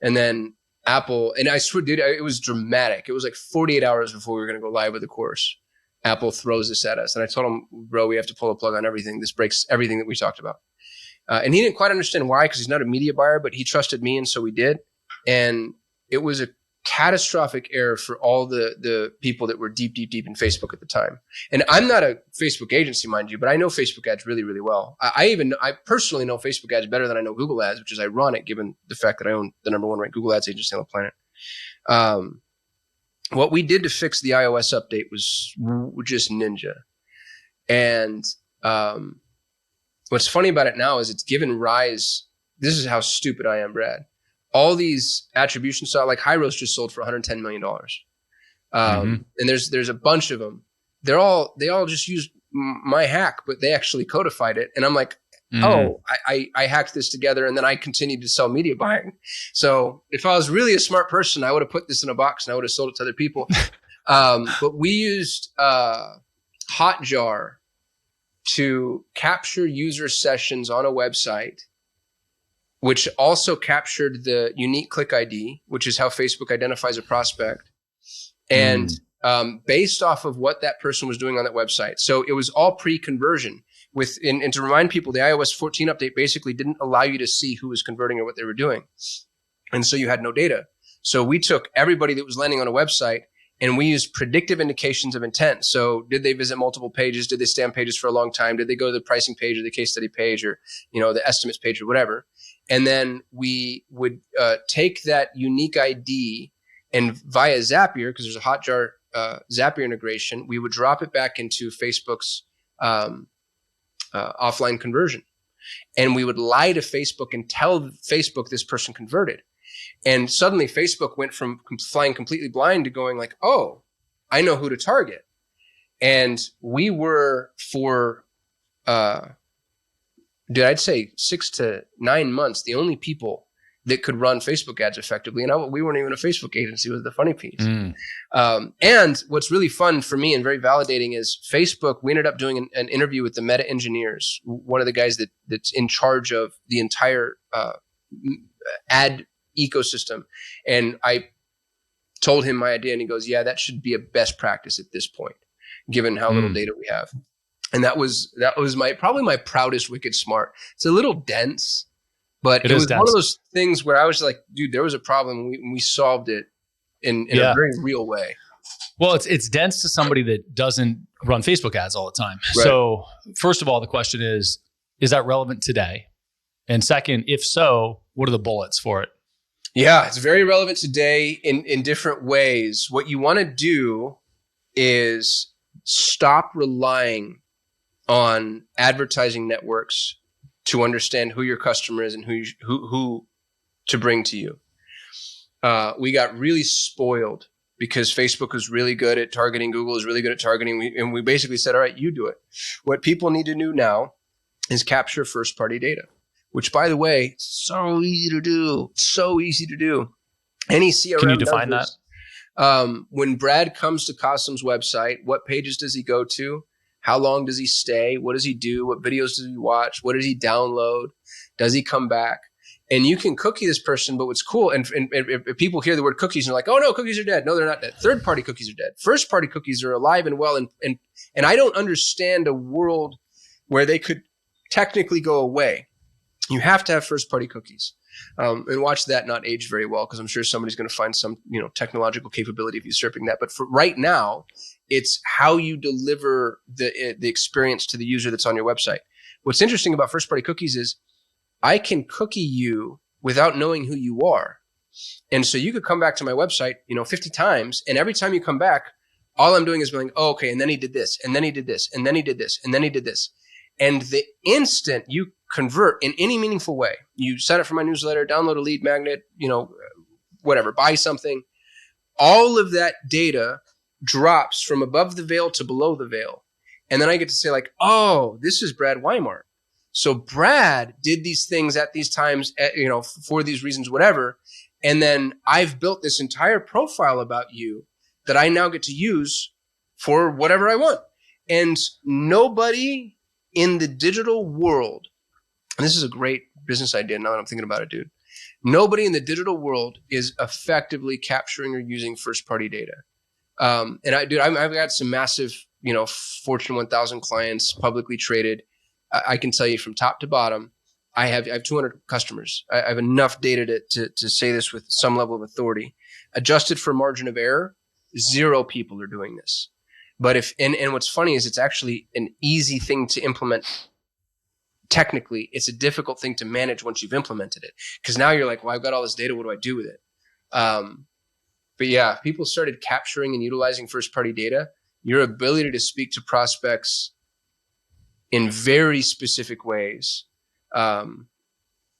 And then Apple, and I swear, dude, it was dramatic. It was like 48 hours before we were going to go live with the course. Apple throws this at us. And I told him, bro, we have to pull a plug on everything. This breaks everything that we talked about. And he didn't quite understand why, because he's not a media buyer, but he trusted me. And so we did. And it was a catastrophic error for all the people that were deep in Facebook at the time. And I'm not a Facebook agency, mind you, but I know Facebook ads really, really well. I personally know Facebook ads better than I know Google ads, which is ironic given the fact that I own the #1 ranked Google ads agency on the planet. What we did to fix the iOS update was just ninja. And what's funny about it now is it's given rise. This is how stupid I am, Brad. All these attribution style, like Hyros just sold for $110 million. And there's a bunch of them. They all just used my hack, but they actually codified it. And I'm like, I hacked this together, and then I continued to sell media buying. So if I was really a smart person, I would have put this in a box and I would have sold it to other people. But we used Hotjar to capture user sessions on a website, which also captured the unique click ID, which is how Facebook identifies a prospect. And based off of what that person was doing on that website. So it was all pre-conversion. And to remind people, the iOS 14 update basically didn't allow you to see who was converting or what they were doing. And so you had no data. So we took everybody that was landing on a website and we used predictive indications of intent. So did they visit multiple pages? Did they stay on pages for a long time? Did they go to the pricing page or the case study page or, the estimates page or whatever? And then we would take that unique ID and via Zapier, because there's a Hotjar Zapier integration, we would drop it back into Facebook's offline conversion. And we would lie to Facebook and tell Facebook this person converted. And suddenly Facebook went from flying completely blind to going like, oh, I know who to target. And we were for, I'd say 6 to 9 months, the only people that could run Facebook ads effectively. And we weren't even a Facebook agency, was the funny piece. And what's really fun for me and very validating is Facebook, we ended up doing an interview with the Meta engineers, one of the guys that's in charge of the entire ad ecosystem. And I told him my idea and he goes, yeah, that should be a best practice at this point, given how little data we have. And that was probably my proudest Wicked Smart. It's a little dense, but it was dense. One of those things where I was like, dude, there was a problem. We solved it in a very real way. Well, it's dense to somebody that doesn't run Facebook ads all the time. Right. So first of all, the question is that relevant today? And second, if so, what are the bullets for it? Yeah, it's very relevant today in different ways. What you want to do is stop relying on advertising networks to understand who your customer is and who to bring to you. We got really spoiled because Facebook was really good at targeting, Google is really good at targeting, and we basically said, all right, you do it. What people need to do now is capture first-party data, which, by the way, so easy to do. So easy to do. Any CRM. Can you define that? When Brad comes to Kasim's website, what pages does he go to? How long does he stay? What does he do? What videos does he watch? What does he download? Does he come back? And you can cookie this person, but what's cool, and if people hear the word cookies and they're like, oh no, cookies are dead. No, they're not dead. Third-party cookies are dead. First-party cookies are alive and well, and I don't understand a world where they could technically go away. You have to have first-party cookies. And watch that not age very well, because I'm sure somebody's going to find some technological capability of usurping that. But for right now, it's how you deliver the experience to the user that's on your website. What's interesting about first-party cookies is I can cookie you without knowing who you are. And so you could come back to my website 50 times, and every time you come back, all I'm doing is going, oh, okay, and then he did this, and then he did this, and then he did this, and then he did this. And the instant you convert in any meaningful way, you sign up for my newsletter, download a lead magnet, whatever, buy something, all of that data drops from above the veil to below the veil. And then I get to say like, oh, this is Brad Weimert. So Brad did these things at these times, for these reasons, whatever. And then I've built this entire profile about you that I now get to use for whatever I want. And nobody in the digital world, and this is a great business idea now that I'm thinking about it, dude. Nobody in the digital world is effectively capturing or using first-party data. And I've got some massive, Fortune 1000 clients, publicly traded. I can tell you from top to bottom, I have 200 customers. I have enough data to say this with some level of authority. Adjusted for margin of error, 0 people are doing this. But and what's funny is it's actually an easy thing to implement. Technically, it's a difficult thing to manage once you've implemented it. Because now you're like, well, I've got all this data. What do I do with it? But yeah, people started capturing and utilizing first-party data. Your ability to speak to prospects in very specific ways,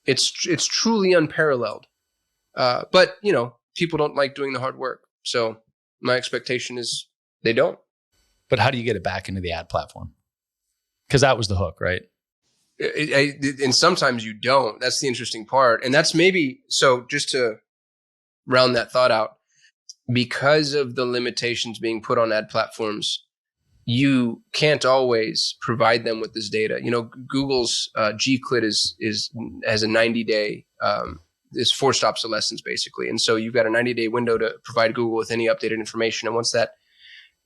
it's truly unparalleled. But people don't like doing the hard work. So my expectation is they don't. But how do you get it back into the ad platform? Because that was the hook, right? And sometimes you don't. That's the interesting part. And that's maybe, so just to round that thought out, because of the limitations being put on ad platforms, you can't always provide them with this data. Google's Gclit has a 90-day, is forced obsolescence basically. And so you've got a 90-day window to provide Google with any updated information. And once that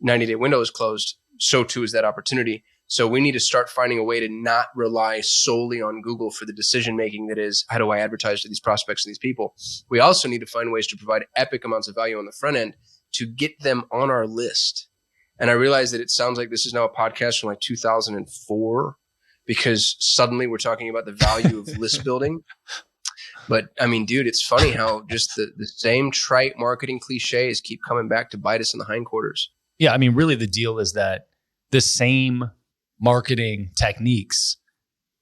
90-day window is closed, so too is that opportunity. So we need to start finding a way to not rely solely on Google for the decision-making that is, how do I advertise to these prospects and these people? We also need to find ways to provide epic amounts of value on the front end to get them on our list. And I realize that it sounds like this is now a podcast from like 2004 because suddenly we're talking about the value of list building. But I mean, dude, it's funny how just the same trite marketing cliches keep coming back to bite us in the hindquarters. Yeah, I mean, really the deal is that the same marketing techniques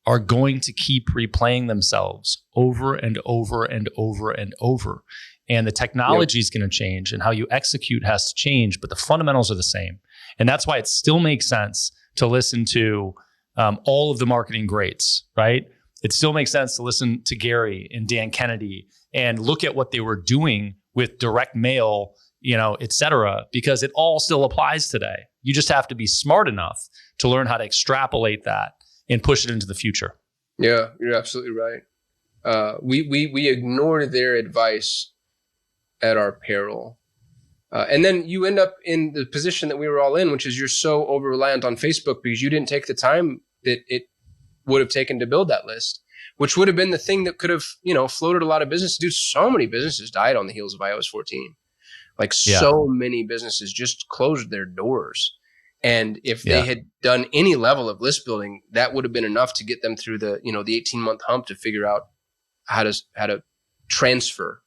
are going to keep replaying themselves over and over and over and over. And the technology is going to change and how you execute has to change, but the fundamentals are the same. And that's why it still makes sense to listen to all of the marketing greats, right? It still makes sense to listen to Gary and Dan Kennedy and look at what they were doing with direct mail, et cetera, because it all still applies today. You just have to be smart enough to learn how to extrapolate that and push it into the future. Yeah, you're absolutely right. We ignored their advice at our peril. And then you end up in the position that we were all in, which is you're so over-reliant on Facebook because you didn't take the time that it would have taken to build that list, which would have been the thing that could have, floated a lot of businesses. Dude, so many businesses died on the heels of iOS 14. So many businesses just closed their doors. And if they had done any level of list building, that would have been enough to get them through the 18-month hump to figure out how to transfer,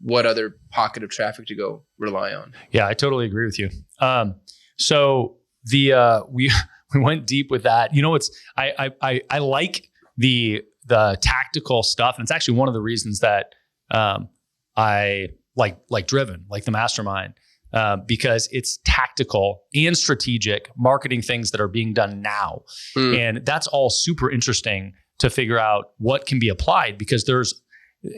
what other pocket of traffic to go rely on. Yeah, I totally agree with you. So we went deep with that. I like the tactical stuff, and it's actually one of the reasons that I like Driven, like the mastermind, because it's tactical and strategic marketing things that are being done now. And that's all super interesting to figure out what can be applied, because there's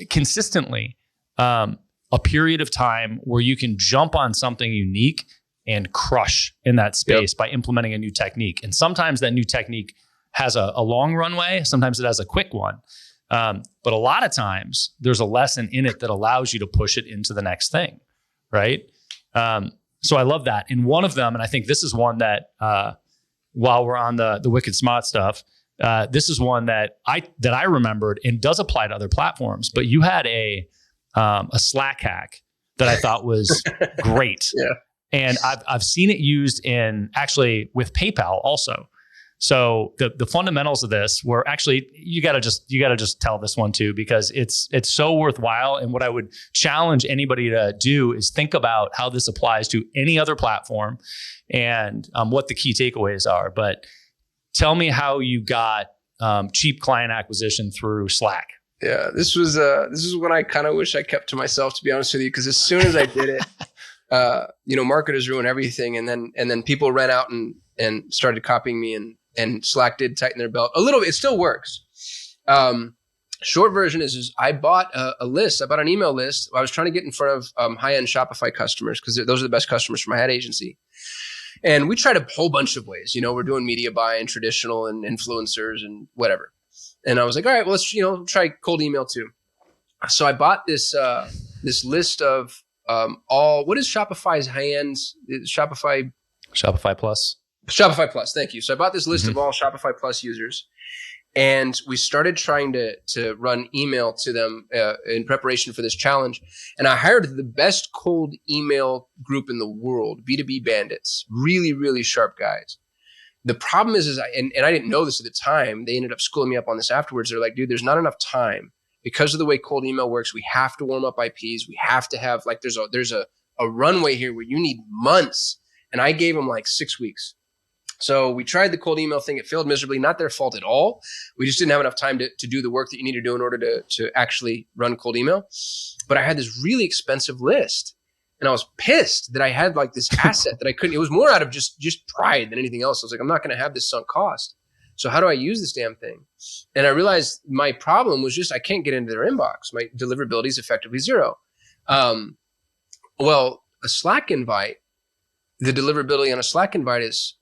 consistently a period of time where you can jump on something unique and crush in that space by implementing a new technique. And sometimes that new technique has a long runway. Sometimes it has a quick one. But a lot of times there's a lesson in it that allows you to push it into the next thing, right? So I love that. And one of them, and I think this is one that while we're on the wicked smart stuff, this is one that I remembered and does apply to other platforms. But you had a Slack hack that I thought was great. And I've seen it used in actually with PayPal also. So the fundamentals of this were actually, you gotta just tell this one too, because it's so worthwhile. And what I would challenge anybody to do is think about how this applies to any other platform and what the key takeaways are. But tell me how you got cheap client acquisition through Slack. Yeah, this was one I kind of wish I kept to myself, to be honest with you, because as soon as I did it, marketers ruin everything, and then people ran out and started copying me, and Slack did tighten their belt a little bit. It still works. Short version is I bought a list. I bought an email list. I was trying to get in front of high-end Shopify customers because those are the best customers for my ad agency. And we tried a whole bunch of ways. We're doing media buy and traditional and influencers and whatever. And I was like, all right, well, let's try cold email too. So I bought this list of what is Shopify's hands? Shopify Plus. Shopify Plus. Thank you. So I bought this list Mm-hmm. of all Shopify Plus users, and we started trying to run email to them in preparation for this challenge. And I hired the best cold email group in the world, B2B Bandits, really, really sharp guys. The problem is I didn't know this at the time. They ended up schooling me up on this afterwards. They're like, dude, there's not enough time. Because of the way cold email works, we have to warm up IPs. We have to have there's a runway here where you need months. And I gave them like 6 weeks. So we tried the cold email thing. It failed miserably. Not their fault at all. We just didn't have enough time to do the work that you need to do in order to actually run cold email. But I had this really expensive list. And I was pissed that I had like this asset that I couldn't. It was more out of just pride than anything else. I was like, I'm not going to have this sunk cost. So how do I use this damn thing? And I realized my problem was just I can't get into their inbox. My deliverability is effectively zero. Well, a Slack invite, the deliverability on a Slack invite is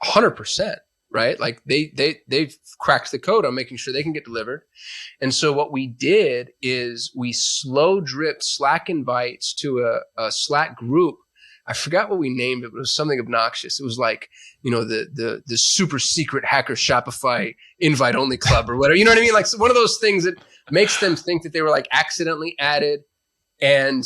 100%, right? Like they've cracked the code on making sure they can get delivered. And so what we did is we slow dripped Slack invites to a Slack group. I forgot what we named it, but it was something obnoxious. It was like, the super secret hacker Shopify invite only club or whatever. You know what I mean? Like one of those things that makes them think that they were like accidentally added. And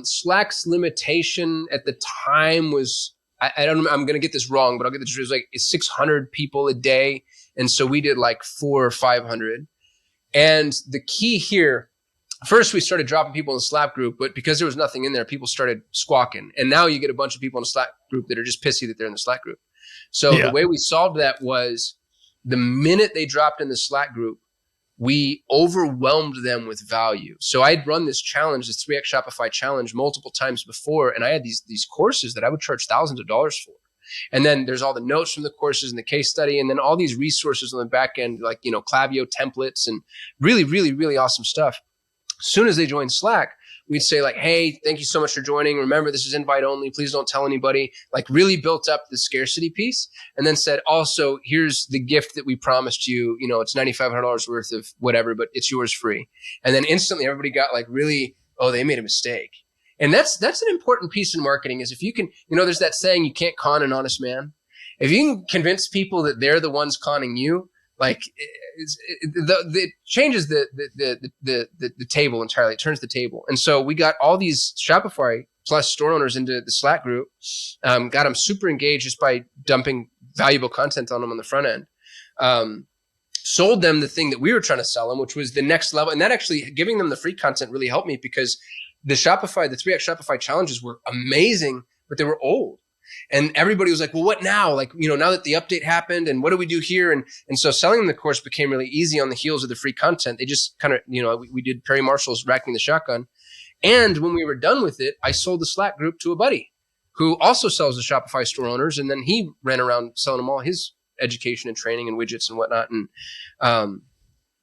Slack's limitation at the time was, I don't know, I'm going to get this wrong, but I'll get this. It was like 600 people a day. And so we did like 400 or 500. And the key here, first, we started dropping people in the Slack group, but because there was nothing in there, people started squawking. And now you get a bunch of people in the Slack group that are just pissy that they're in the Slack group. So the way we solved that was the minute they dropped in the Slack group, we overwhelmed them with value. So I'd run this challenge, this 3x Shopify challenge multiple times before. And I had these courses that I would charge thousands of dollars for. And then there's all the notes from the courses and the case study, and then all these resources on the back end, like, Klaviyo templates and really, really, really awesome stuff. As soon as they joined Slack, we'd say like, hey, thank you so much for joining. Remember, this is invite only. Please don't tell anybody. Like really built up the scarcity piece, and then said, also, here's the gift that we promised you. It's $9,500 worth of whatever, but it's yours free. And then instantly everybody got like really, oh, they made a mistake. And that's an important piece in marketing is if you can, there's that saying, you can't con an honest man. If you can convince people that they're the ones conning you, like it changes the table entirely. It turns the table. And so we got all these Shopify Plus store owners into the Slack group, got them super engaged just by dumping valuable content on them on the front end. Sold them the thing that we were trying to sell them, which was the next level. And that actually giving them the free content really helped me because the 3x Shopify challenges were amazing, but they were old. And everybody was like, well, what now? Like, now that the update happened and what do we do here? And so selling them the course became really easy on the heels of the free content. They just kind of, we did Perry Marshall's Racking the Shotgun. And when we were done with it, I sold the Slack group to a buddy who also sells the Shopify store owners. And then he ran around selling them all his education and training and widgets and whatnot. And,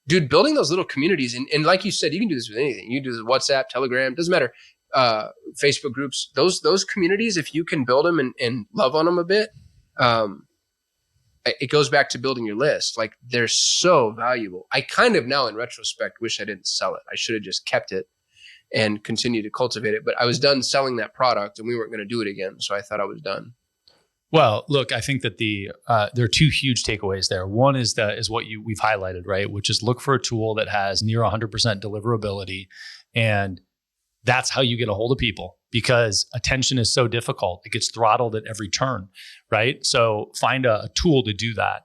dude, building those little communities. And like you said, you can do this with anything. You can do this with WhatsApp, Telegram, doesn't matter. Facebook groups, those communities, if you can build them and love on them a bit, it goes back to building your list. Like they're so valuable. I kind of now in retrospect wish I didn't sell it. I should have just kept it and continued to cultivate it. But I was done selling that product and we weren't going to do it again. So I thought I was done. Well, look, I think that there are two huge takeaways there. One is what we've highlighted, right? Which is look for a tool that has near 100% deliverability, and that's how you get a hold of people because attention is so difficult. It gets throttled at every turn, right? So find a tool to do that.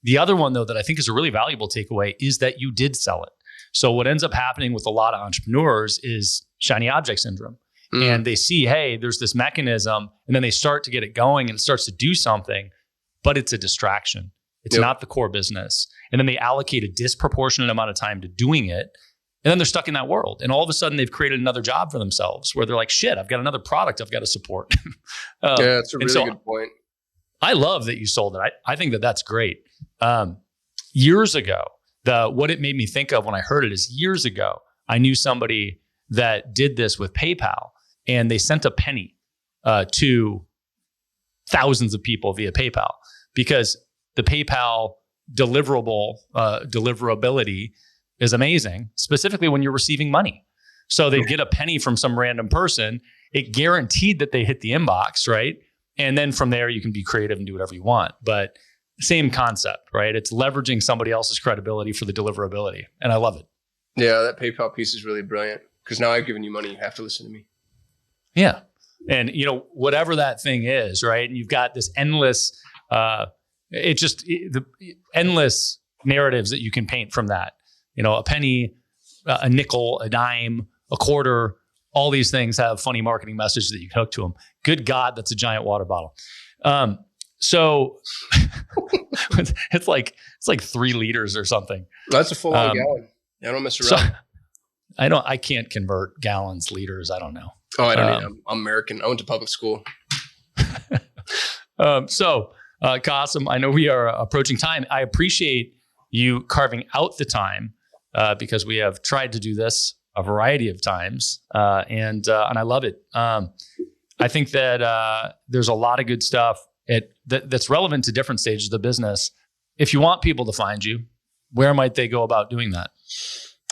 The other one, though, that I think is a really valuable takeaway is that you did sell it. So what ends up happening with a lot of entrepreneurs is shiny object syndrome. And they see, hey, there's this mechanism, and then they start to get it going and it starts to do something, but it's a distraction. It's not the core business. And then they allocate a disproportionate amount of time to doing it. And then they're stuck in that world. And all of a sudden they've created another job for themselves where they're like, shit, I've got another product I've got to support. Yeah, that's a really good point. I love that you sold it. I think that that's great. Years ago, what it made me think of when I heard it is years ago, I knew somebody that did this with PayPal. And they sent a penny to thousands of people via PayPal because the PayPal deliverability is amazing, specifically when you're receiving money. So they get a penny from some random person. It guaranteed that they hit the inbox, right? And then from there, you can be creative and do whatever you want. But same concept, right? It's leveraging somebody else's credibility for the deliverability. And I love it. Yeah, that PayPal piece is really brilliant because now I've given you money. You have to listen to me. Yeah. And, whatever that thing is, right? And you've got this endless, the endless narratives that you can paint from that. A penny, a nickel, a dime, a quarter, all these things have funny marketing messages that you can hook to them. Good God, that's a giant water bottle. So it's like 3 liters or something. That's a full on gallon. I don't mess around. So I can't convert gallons, liters. I don't know. Oh, I don't need them. I'm American. I went to public school. Kasim, I know we are approaching time. I appreciate you carving out the time because we have tried to do this a variety of times, and I love it. I think that there's a lot of good stuff that's relevant to different stages of the business. If you want people to find you, where might they go about doing that?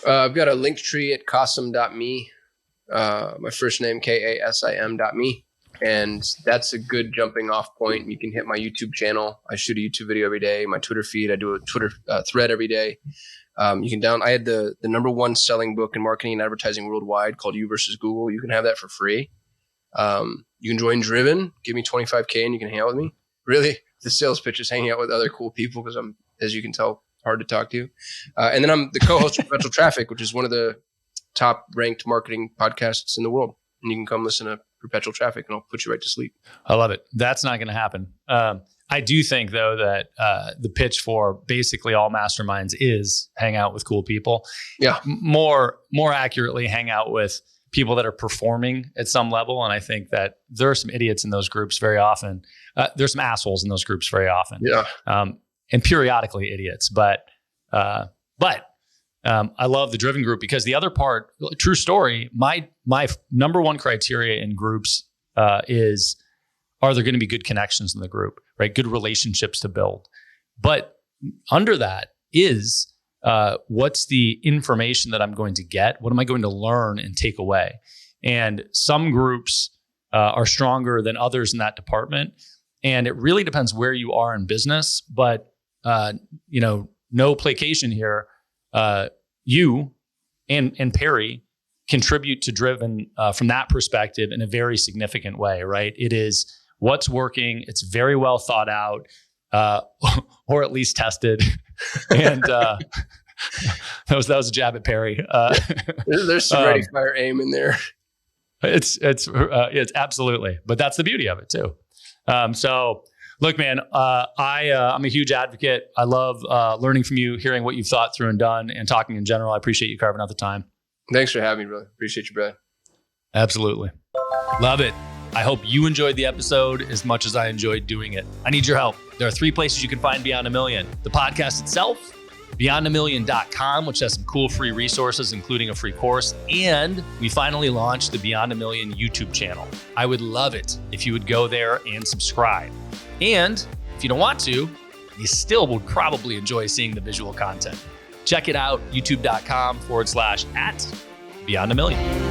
I've got a link tree at kasim.me. My first name, KASIM.me. And that's a good jumping off point. You can hit my YouTube channel. I shoot a YouTube video every day. My Twitter feed, I do a Twitter thread every day. You can I had the number 1 selling book in marketing and advertising worldwide called You versus Google. You can have that for free. You can join Driven, give me $25K and you can hang out with me. Really, the sales pitch is hanging out with other cool people because I'm, as you can tell, hard to talk to. And then I'm the co-host of Propelled Traffic, which is one of the top ranked marketing podcasts in the world. And you can come listen to Perpetual Traffic and I'll put you right to sleep. I love it. That's not going to happen. I do think though that the pitch for basically all masterminds is hang out with cool people. Yeah. More accurately, hang out with people that are performing at some level. And I think that there are some idiots in those groups very often. There's some assholes in those groups very often. Yeah. And periodically idiots. But I love the Driven group because the other part, true story, my number 1 criteria in groups is, are there going to be good connections in the group, right? Good relationships to build. But under that is, what's the information that I'm going to get? What am I going to learn and take away? And some groups are stronger than others in that department. And it really depends where you are in business. But, no placation here. You and Perry contribute to Driven from that perspective in a very significant way, right? It is what's working. It's very well thought out, or at least tested. And that was a jab at Perry. There's some ready fire aim in there. It's absolutely, but that's the beauty of it too. So look, man, I'm a huge advocate. I love learning from you, hearing what you've thought through and done, and talking in general. I appreciate you carving out the time. Thanks for having me, brother. Appreciate you, brother. Absolutely. Love it. I hope you enjoyed the episode as much as I enjoyed doing it. I need your help. There are 3 places you can find Beyond a Million. The podcast itself, beyondamillion.com, which has some cool free resources, including a free course. And we finally launched the Beyond a Million YouTube channel. I would love it if you would go there and subscribe. And if you don't want to, you still would probably enjoy seeing the visual content. Check it out, youtube.com/@Beyond a Million.